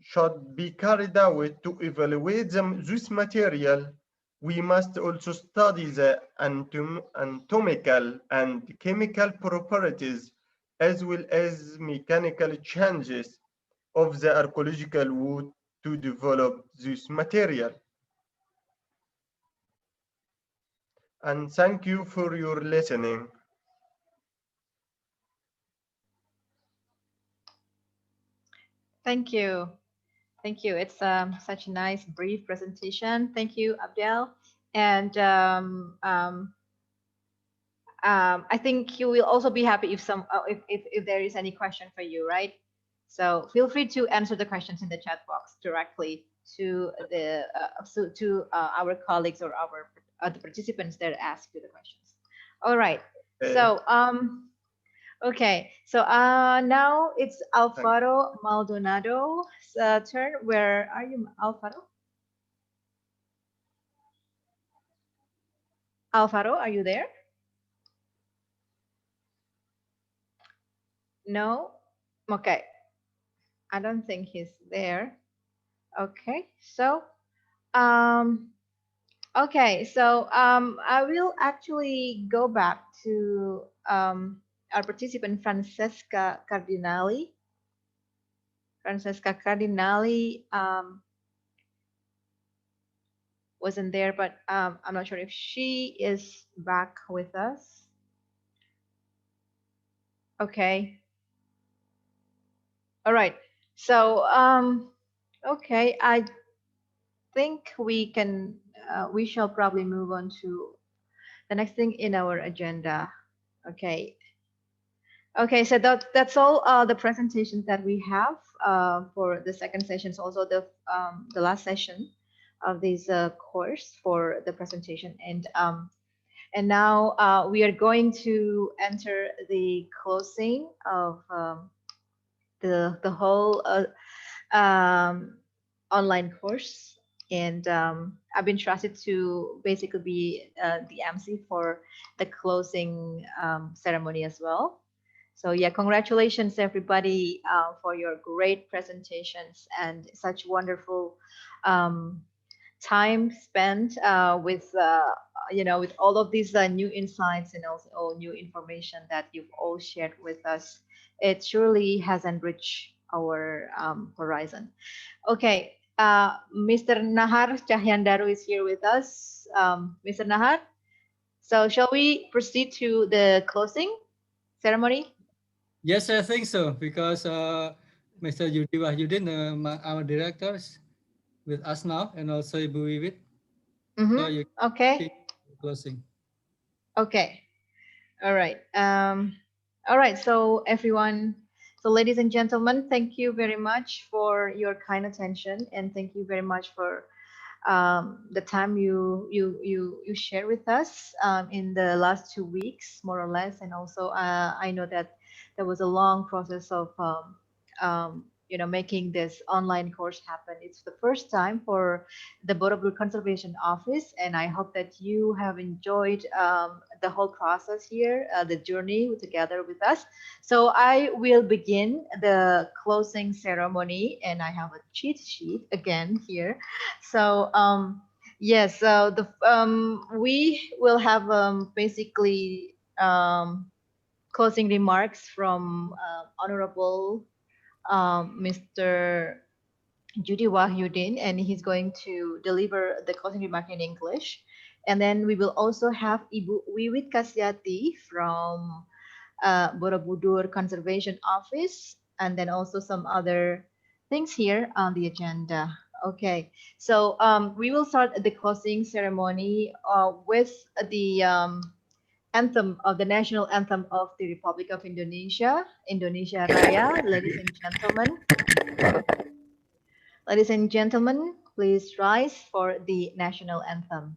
should be carried out to evaluate this material. We must also study the anatomical and chemical properties as well as mechanical changes of the archaeological wood to develop this material. And thank you for your listening. Thank you. Thank you. It's such a nice, brief presentation. Thank you, Abdel. And I think you will also be happy if if there is any question for you, right? So feel free to answer the questions in the chat box directly to the our colleagues or our the participants that ask you the questions. All right. So okay. So now it's Alvaro Maldonado's turn. Where are you, Alvaro? Alvaro, are you there? No? Okay. I don't think he's there. Okay. So, okay. So, I will actually go back to our participant, Francesca Cardinali. Francesca Cardinali wasn't there, but I'm not sure if she is back with us. Okay. All right. So, okay, I think we can, we shall probably move on to the next thing in our agenda. Okay. Okay, so that's all the presentations that we have for the second session. Also the last session of this course for the presentation. And now we are going to enter the closing of the whole online course, and I've been trusted to basically be the MC for the closing ceremony as well. So yeah, congratulations everybody for your great presentations and such wonderful time spent with with all of these new insights and also all new information that you've all shared with us. It surely has enriched our horizon. Okay, Mr. Nahar Cahyandaru is here with us. Mr. Nahar, so shall we proceed to the closing ceremony? Yes, I think so, because Mr. Yudi Wahyudin, our directors, with us now, and also Ibu Wiwit. So you okay. Closing. Okay. All right. All right. So everyone, so ladies and gentlemen, thank you very much for your kind attention, and thank you very much for the time you share with us in the last 2 weeks, more or less. And also, I know that there was a long process of making this online course happen. It's the first time for the Borobudur Conservation Office, and I hope that you have enjoyed the whole process here, the journey together with us. So I will begin the closing ceremony, and I have a cheat sheet again here. So yes, so we will have basically closing remarks from Honorable Mr. Judy Wahyudin, and he's going to deliver the closing remark in English. And then we will also have Ibu Wiwit Kasyati from Borobudur Conservation Office. and then also some other things here on the agenda. Okay, so we will start the closing ceremony with the anthem of the national anthem of the Republic of Indonesia, Indonesia Raya. Ladies and gentlemen, please rise for the national anthem.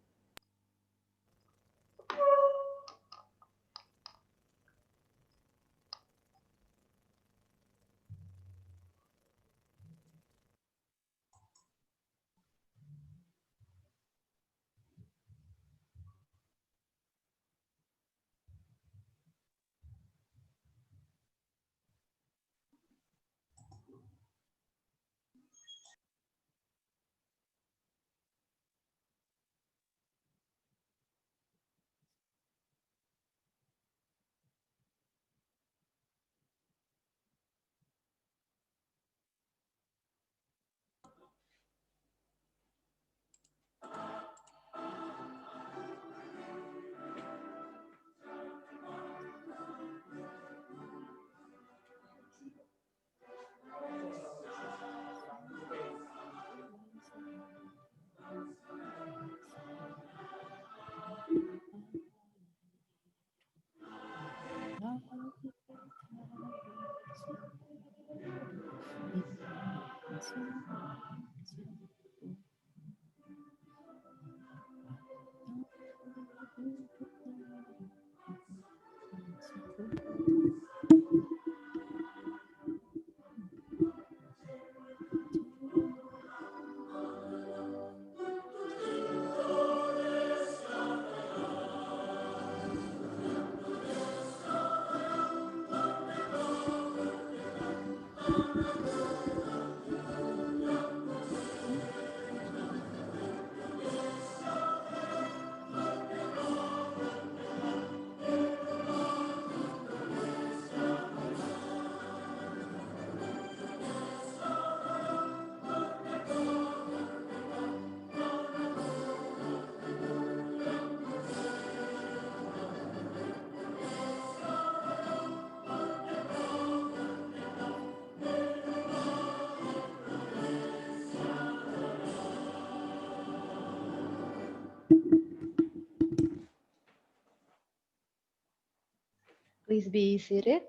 Please be seated.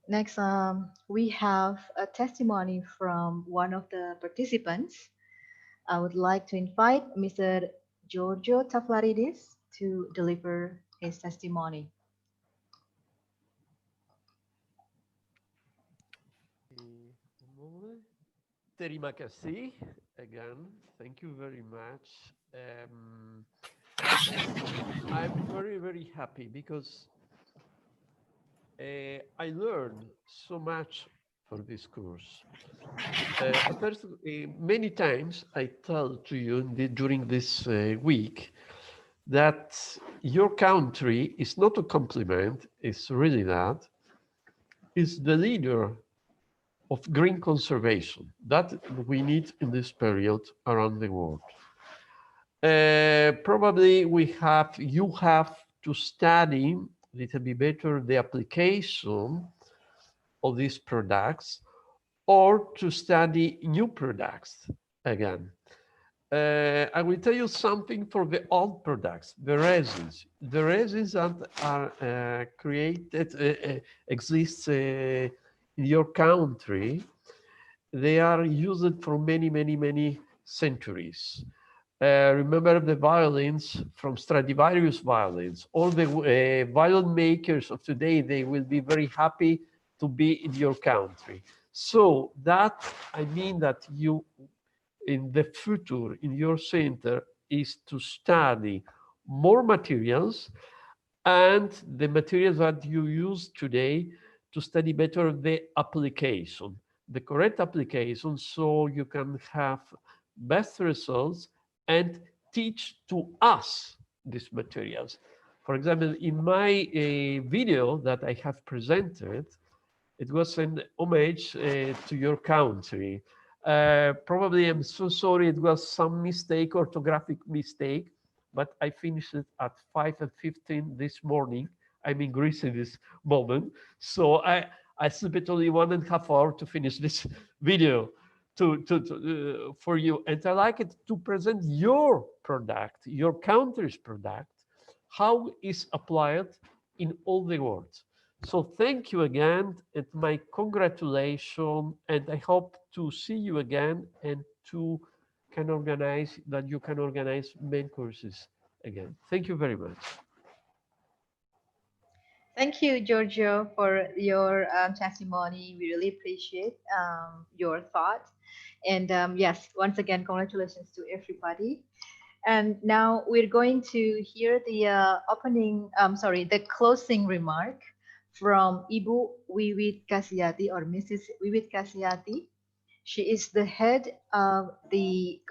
Next, we have a testimony from one of the participants. I would like to invite Mr. Giorgio Taflaridis to deliver his testimony. Terima kasih again. Thank you very much. I'm very, very happy because I learned so much for this course. First, many times I tell to you during this week that your country is not a compliment, it's really not. It's the leader of green conservation that we need in this period around the world. Probably you have to study a little bit better the application of these products or to study new products again. I will tell you something for the old products, the resins. The resins that are created, exist in your country, they are used for many, many, many centuries. Remember the violins from Stradivarius violins. All the violin makers of today, they will be very happy to be in your country. So that, I mean that you, in the future, in your center, is to study more materials and the materials that you use today to study better the application, the correct application, so you can have best results and teach to us these materials. For example, in my video that I have presented, it was an homage to your country. Probably I'm so sorry, it was some mistake, orthographic mistake, but I finished it at 5:15 this morning. I'm in Greece in this moment. So I spent only 1.5 hours to finish this video for you. And I like it to present your product, your country's product, how it's applied in all the world. So thank you again, and my congratulations, and I hope to see you again and to you can organize main courses again. Thank you very much. Thank you, Giorgio, for your testimony. We really appreciate your thoughts. And yes, once again, congratulations to everybody. And now we're going to hear the the closing remark from Ibu Wiwit Kasiati, or Mrs. Wiwit Kasiati. She is the head of the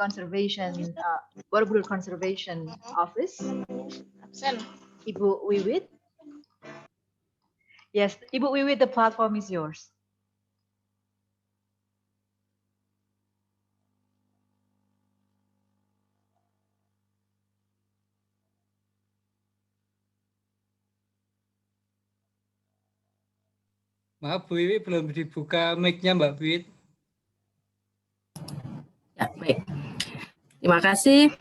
Borobudur Conservation Office. Ibu Wiwit. Yes, Ibu Wiwit, the platform is yours. Maaf, Bu Wiwit, belum dibuka mic-nya, Mbak Wiwit. Ya, baik. Terima kasih.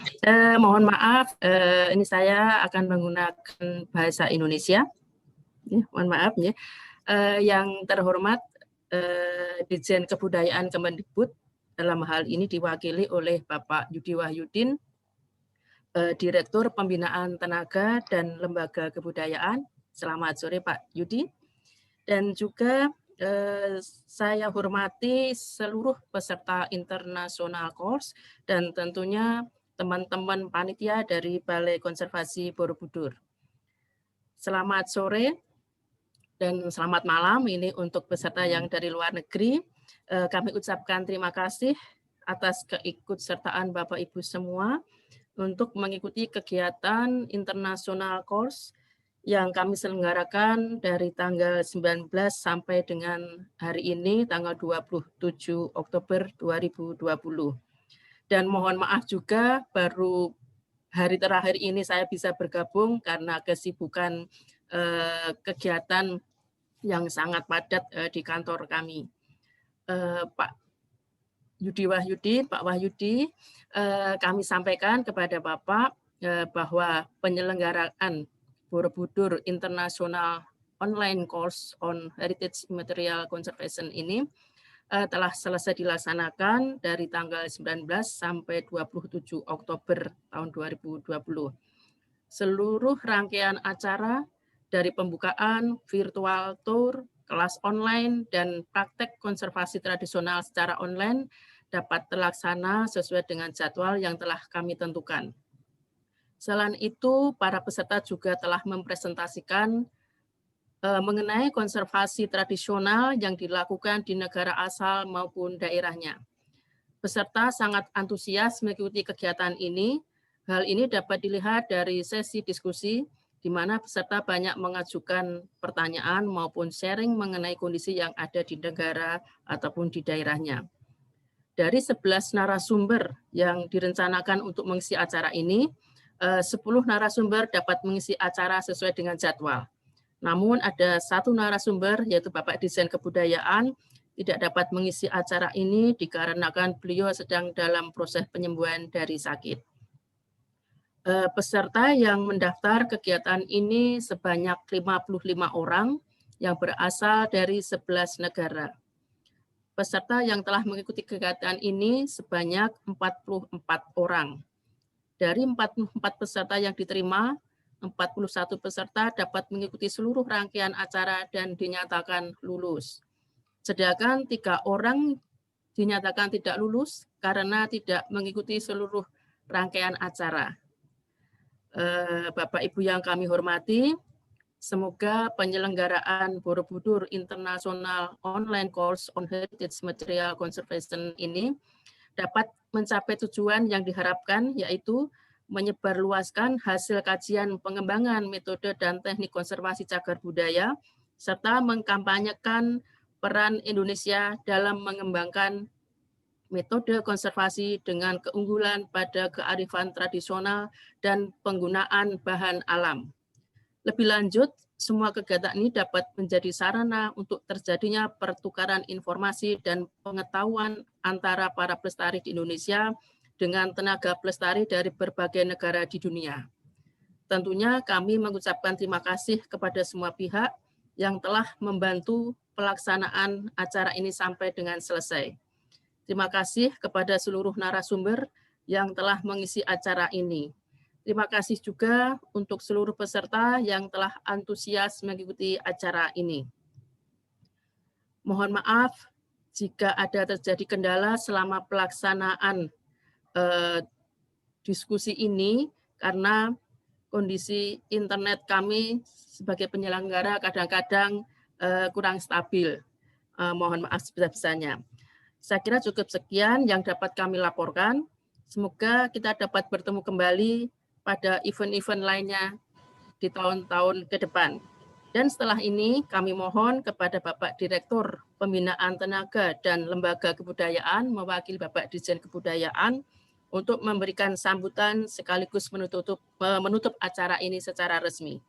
Mohon maaf, ini saya akan menggunakan bahasa Indonesia. Mohon maaf ya. Yang terhormat Dirjen Kebudayaan Kemendikbud, dalam hal ini diwakili oleh Bapak Yudi Wahyudin, Direktur Pembinaan Tenaga dan Lembaga Kebudayaan. Selamat sore Pak Yudi. Dan juga saya hormati seluruh peserta internasional course dan tentunya teman-teman panitia dari Balai Konservasi Borobudur. Selamat sore dan selamat malam ini untuk peserta yang dari luar negeri. Kami ucapkan terima kasih atas keikutsertaan Bapak Ibu semua untuk mengikuti kegiatan internasional course yang kami selenggarakan dari tanggal 19 sampai dengan hari ini, tanggal 27 Oktober 2020. Dan mohon maaf juga, baru hari terakhir ini saya bisa bergabung karena kesibukan kegiatan yang sangat padat di kantor kami. Pak Yudi Wahyudi, Pak Wahyudi, kami sampaikan kepada Bapak bahwa penyelenggaraan Borobudur International Online Course on Heritage Material Conservation ini telah selesai dilaksanakan dari tanggal 19 sampai 27 Oktober tahun 2020. Seluruh rangkaian acara dari pembukaan, virtual tour, kelas online, dan praktek konservasi tradisional secara online dapat terlaksana sesuai dengan jadwal yang telah kami tentukan. Selain itu, para peserta juga telah mempresentasikan mengenai konservasi tradisional yang dilakukan di negara asal maupun daerahnya. Peserta sangat antusias mengikuti kegiatan ini. Hal ini dapat dilihat dari sesi diskusi, di mana peserta banyak mengajukan pertanyaan maupun sharing mengenai kondisi yang ada di negara ataupun di daerahnya. Dari 11 narasumber yang direncanakan untuk mengisi acara ini, 10 narasumber dapat mengisi acara sesuai dengan jadwal. Namun ada satu narasumber, yaitu Bapak Dirjen Kebudayaan, tidak dapat mengisi acara ini dikarenakan beliau sedang dalam proses penyembuhan dari sakit. Peserta yang mendaftar kegiatan ini sebanyak 55 orang yang berasal dari 11 negara. Peserta yang telah mengikuti kegiatan ini sebanyak 44 orang. Dari 44 peserta yang diterima, 41 peserta dapat mengikuti seluruh rangkaian acara dan dinyatakan lulus. Sedangkan 3 orang dinyatakan tidak lulus karena tidak mengikuti seluruh rangkaian acara. Bapak Ibu yang kami hormati, semoga penyelenggaraan Borobudur International Online Course on Heritage Material Conservation ini dapat mencapai tujuan yang diharapkan, yaitu menyebarluaskan hasil kajian pengembangan metode dan teknik konservasi cagar budaya, serta mengkampanyekan peran Indonesia dalam mengembangkan metode konservasi dengan keunggulan pada kearifan tradisional dan penggunaan bahan alam. Lebih lanjut, semua kegiatan ini dapat menjadi sarana untuk terjadinya pertukaran informasi dan pengetahuan antara para pelestari di Indonesia dengan tenaga pelestari dari berbagai negara di dunia. Tentunya kami mengucapkan terima kasih kepada semua pihak yang telah membantu pelaksanaan acara ini sampai dengan selesai. Terima kasih kepada seluruh narasumber yang telah mengisi acara ini. Terima kasih juga untuk seluruh peserta yang telah antusias mengikuti acara ini. Mohon maaf jika ada terjadi kendala selama pelaksanaan diskusi ini karena kondisi internet kami sebagai penyelenggara kadang-kadang kurang stabil. Mohon maaf sebesar-besarnya. Saya kira cukup sekian yang dapat kami laporkan. Semoga kita dapat bertemu kembali pada event-event lainnya di tahun-tahun ke depan. Dan setelah ini kami mohon kepada Bapak Direktur Pembinaan Tenaga dan Lembaga Kebudayaan mewakili Bapak Dirjen Kebudayaan untuk memberikan sambutan sekaligus menutup acara ini secara resmi.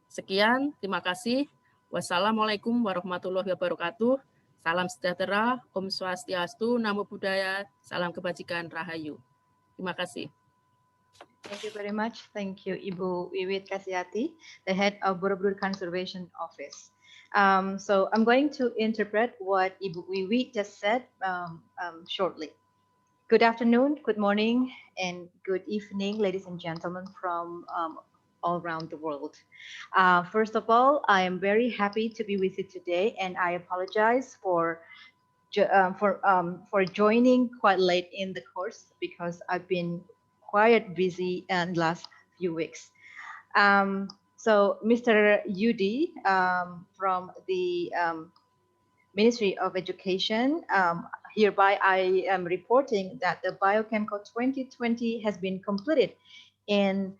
Sekian, terima kasih. Wassalamualaikum warahmatullahi wabarakatuh. Salam sejahtera, Om Swastiastu, Namo Buddhaya, salam kebajikan, Rahayu. Terima kasih. Thank you very much. Thank you, Ibu Wiwit Kasiati, the head of Borobudur Conservation Office. So I'm going to interpret what Ibu Wiwit just said shortly. Good afternoon, good morning, and good evening, ladies and gentlemen from all around the world. First of all, I am very happy to be with you today, and I apologize for joining quite late in the course because I've been quite busy in the last few weeks. So Mr. Yudi from the Ministry of Education, hereby I am reporting that the Biochemco 2020 has been completed in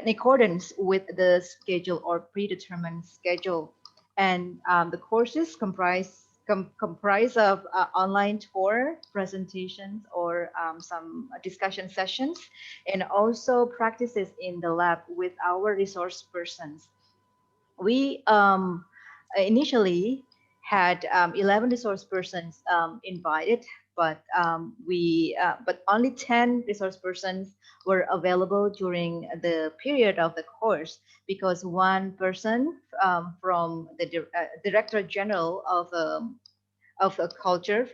accordance with the schedule or predetermined schedule. And the courses comprise of online tour, presentations, or some discussion sessions, and also practices in the lab with our resource persons. We initially had 11 resource persons invited, but only 10 resource persons were available during the period of the course because one person from the Director General of Culture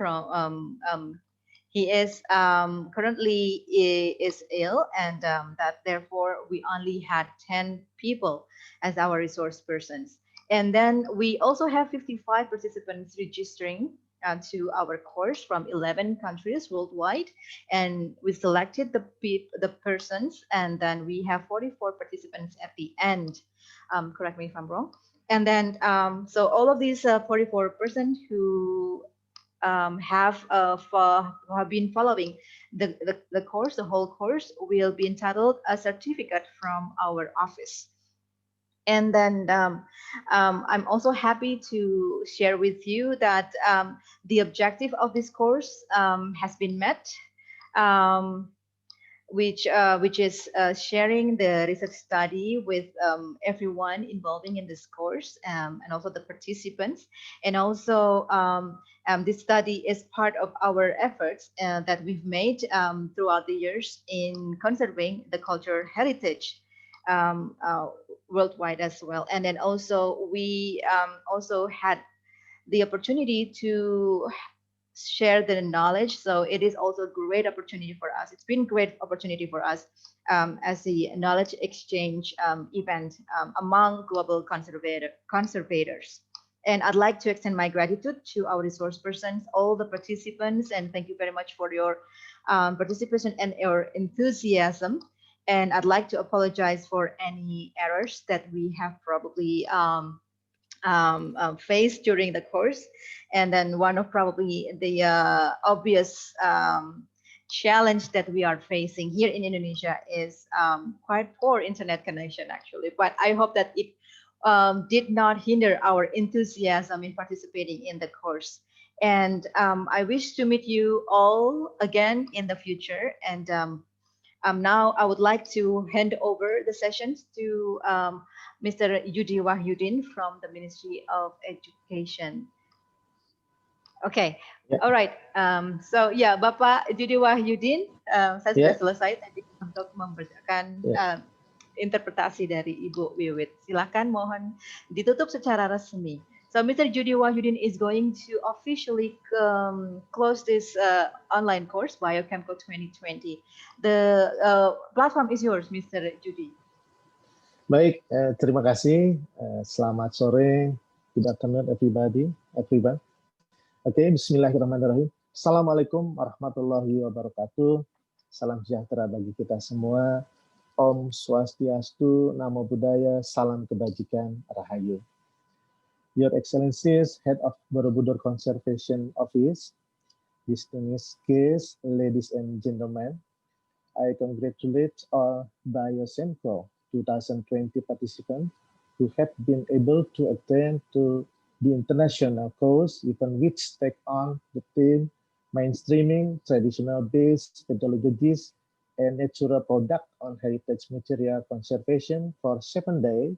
he is currently is ill, and that therefore we only had 10 people as our resource persons. And then we also have 55 participants registering to our course from 11 countries worldwide, and we selected the persons, and then we have 44 participants at the end. Correct me if I'm wrong. And then so all of these 44 persons who have been following the course, the whole course, will be entitled a certificate from our office. And then I'm also happy to share with you that the objective of this course has been met, which is sharing the research study with everyone involving in this course, and also the participants. And also this study is part of our efforts that we've made throughout the years in conserving the cultural heritage worldwide as well. And then also we also had the opportunity to share the knowledge, so it is also a great opportunity for us. It's been a great opportunity for us as a knowledge exchange event among global conservators. And I'd like to extend my gratitude to our resource persons, all the participants, and thank you very much for your participation and your enthusiasm. And I'd like to apologize for any errors that we have probably faced during the course. And then one of probably the obvious challenge that we are facing here in Indonesia is quite poor internet connection actually. But I hope that it did not hinder our enthusiasm in participating in the course. And I wish to meet you all again in the future. And Now I would like to hand over the sessions to Mr. Yudi Wahyudin from the Ministry of Education. Okay, Yeah. alright. So ya, Bapak Yudi Wahyudin, saya sudah Yeah. selesai tadi untuk membacakan interpretasi dari Ibu Wiwit. Silakan, mohon ditutup secara resmi. So Mr. Yudi Wahyudin is going to officially close this online course, Biochemco 2020. The platform is yours, Mr. Yudi. Baik, terima kasih. Selamat sore. Good afternoon, everyone. Oke, bismillahirrahmanirrahim. Assalamualaikum warahmatullahi wabarakatuh. Salam sejahtera bagi kita semua. Om Swastiastu, Namo Buddhaya, Salam Kebajikan, Rahayu. Your Excellencies, Head of Borobudur Conservation Office, distinguished guests, ladies and gentlemen, I congratulate all Biochemco 2020 participants who have been able to attend to the international course, even which take on the theme mainstreaming traditional-based methodologies and natural product on heritage material conservation for 7 days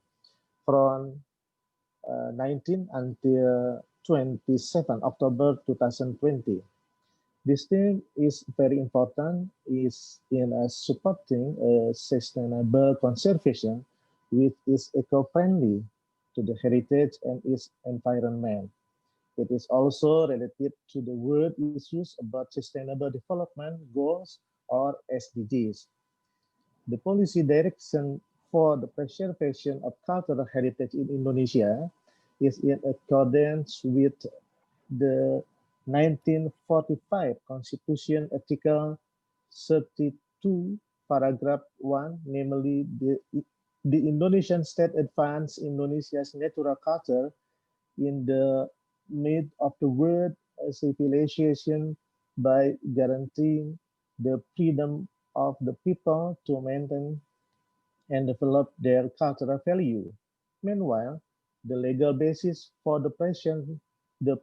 from 19 until 27 October 2020. This theme is very important, is in supporting sustainable conservation which is eco-friendly to the heritage and its environment. It is also related to the world issues about sustainable development goals or SDGs. The policy direction for the preservation of cultural heritage in Indonesia is in accordance with the 1945 Constitution Article 32, Paragraph 1, namely the Indonesian state advanced Indonesia's natural culture in the mid of the world civilization by guaranteeing the freedom of the people to maintain and develop their cultural value. Meanwhile, the legal basis for the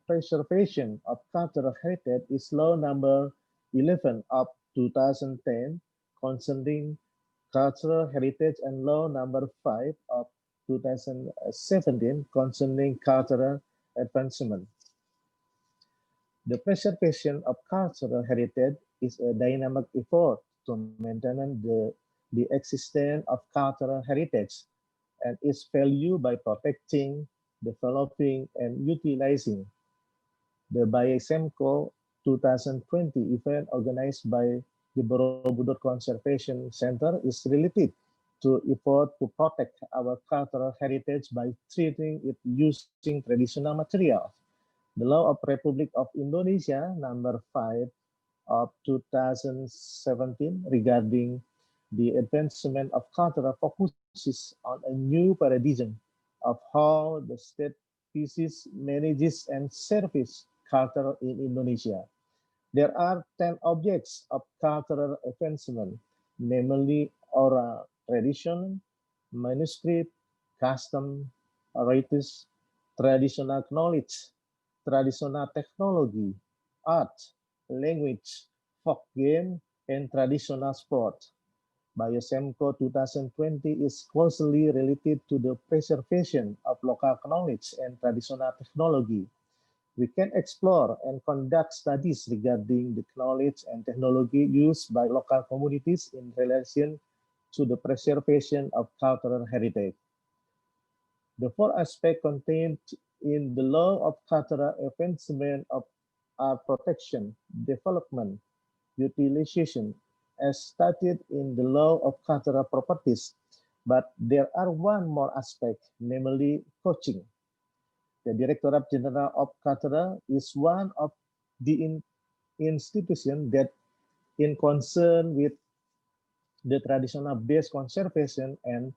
preservation of cultural heritage is Law Number 11 of 2010 concerning cultural heritage and Law Number 5 of 2017 concerning cultural advancement. The preservation of cultural heritage is a dynamic effort to maintain the existence of cultural heritage and its value by protecting, developing, and utilizing. The Biochemco 2020 event organized by the Borobudur Conservation Center is related to effort to protect our cultural heritage by treating it using traditional materials. The Law of Republic of Indonesia number 5 of 2017 regarding the advancement of cultural focuses on a new paradigm of how the state pieces, manages, and services culture in Indonesia. There are 10 objects of cultural advancement, namely oral tradition, manuscript, custom, rites, traditional knowledge, traditional technology, art, language, folk game, and traditional sport. Biochemco 2020 is closely related to the preservation of local knowledge and traditional technology. We can explore and conduct studies regarding the knowledge and technology used by local communities in relation to the preservation of cultural heritage. The four aspects contained in the law of cultural advancement are protection, development, utilization, as stated in the law of cultural properties. But there are one more aspect, namely coaching. The Directorate General of Culture is one of the institutions that in concern with the traditional based conservation and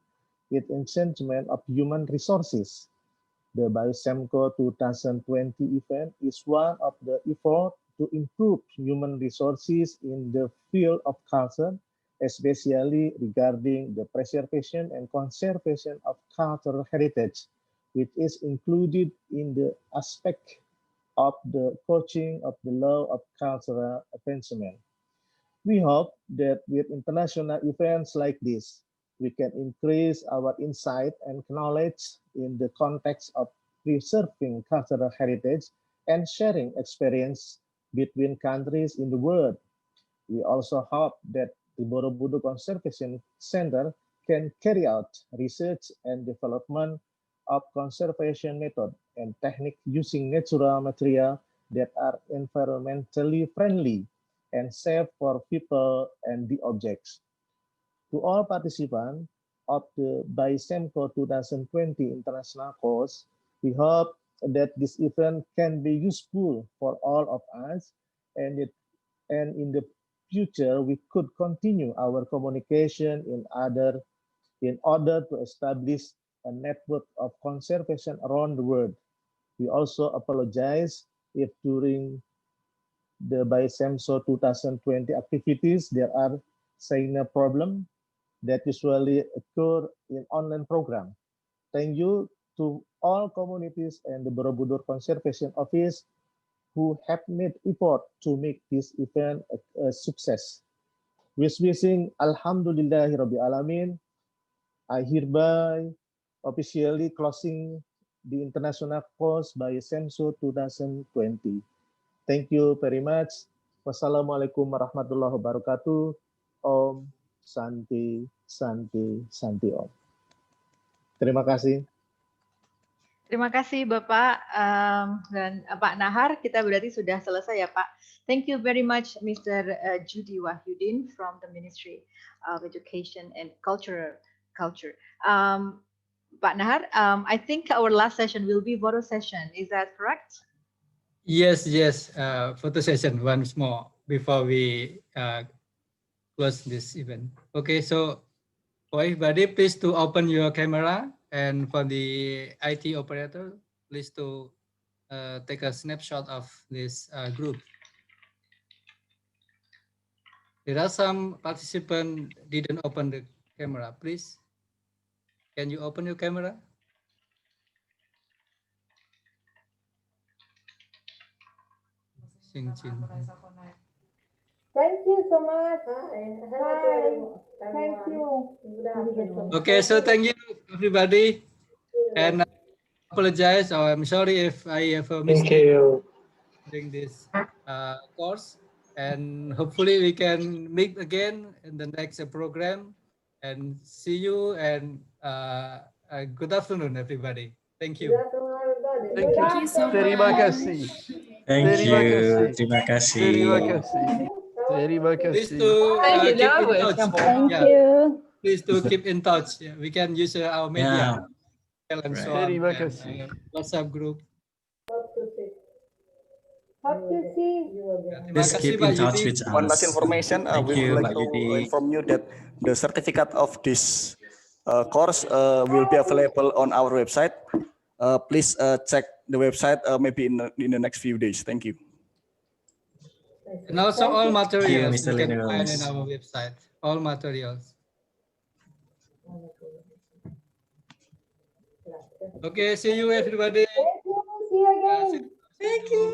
its enhancement of human resources. The Biochemco 2020 event is one of the efforts to improve human resources in the field of culture, especially regarding the preservation and conservation of cultural heritage, which is included in the aspect of the coaching of the law of cultural advancement. We hope that with international events like this, we can increase our insight and knowledge in the context of preserving cultural heritage and sharing experience between countries in the world. We also hope that the Borobudur Conservation Center can carry out research and development of conservation method and technique using natural material that are environmentally friendly and safe for people and the objects. To all participants of the Biochemco 2020 International Course, we hope that this event can be useful for all of us, and in the future we could continue our communication in order to establish a network of conservation around the world. We also apologize if during the Biochemco 2020 activities there are signal problem that usually occur in online program. Thank you to all communities and the Borobudur Conservation Office who have made effort to make this event a success. Wishing Alhamdulillahirabbil Alamin, I hereby officially closing the international course by Biochemco 2020. Thank you very much. Wassalamualaikum warahmatullahi wabarakatuh. Om Santi, Santi, Santi Om. Terima kasih. Terima kasih Bapak dan Pak Nahar. Kita berarti sudah selesai ya Pak. Thank you very much Mr. Judi Wahyudin from the Ministry of Education and Culture. Pak Nahar, I think our last session will be photo session. Is that correct? Yes. Photo session once more before we close this event. Okay, so for everybody, please to open your camera, and for the IT operator, please to take a snapshot of this group. There are some participants didn't open the camera. Please, can you open your camera? Thank you so much. Hi. Thank you. Okay, so thank you everybody, and I apologize, or I'm sorry if I have a mistake during this course, and hopefully we can meet again in the next program, and see you, and good afternoon everybody. Thank you. Thank you so much. Terima kasih. Thank Terima you. kasih. Terima kasih. Terima kasih. Terima Please kasih. to keep in touch. Thank Yeah. you. Please to keep in touch. Yeah. We can use our media and so on. Terima And, kasih. WhatsApp group. Hope to see. Please keep in touch with us. One last information, Thank we you, would like Mbak to Yudi. inform you that the certificate of this course will be available on our website. Please check the website maybe in the next few days. Thank you. And also all materials Mr. you can find in Linus. our website. All materials. Okay, see you everybody. See you again. Thank you.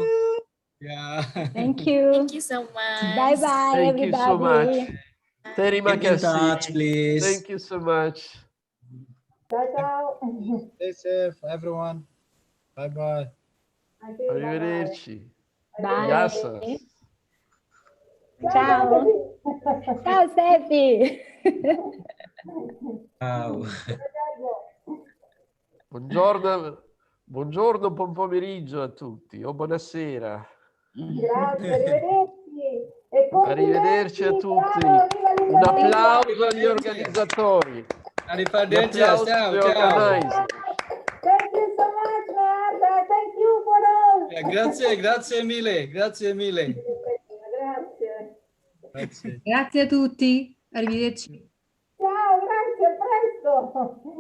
Yeah. Thank you. Thank you so much. Bye bye, Thank you so much. everybody. Terima Keep in kasih. touch, please. Thank you so much. Ciao, ciao. Stay safe, everyone. Bye-bye. Arrivederci. Bye. Gracias. Ciao. Ciao, Sefi. Wow. Buongiorno, buon pomeriggio a tutti, o buonasera. Grazie, arrivederci. E Arrivederci a tutti. Un applauso agli organizzatori. Arrivederci. Un applauso Ciao, agli ciao. organizer. Thank you so much, Marta. Thank you for all. Grazie mille. Grazie mille. Grazie. Grazie. Grazie a tutti, arrivederci. Ciao, grazie, a presto.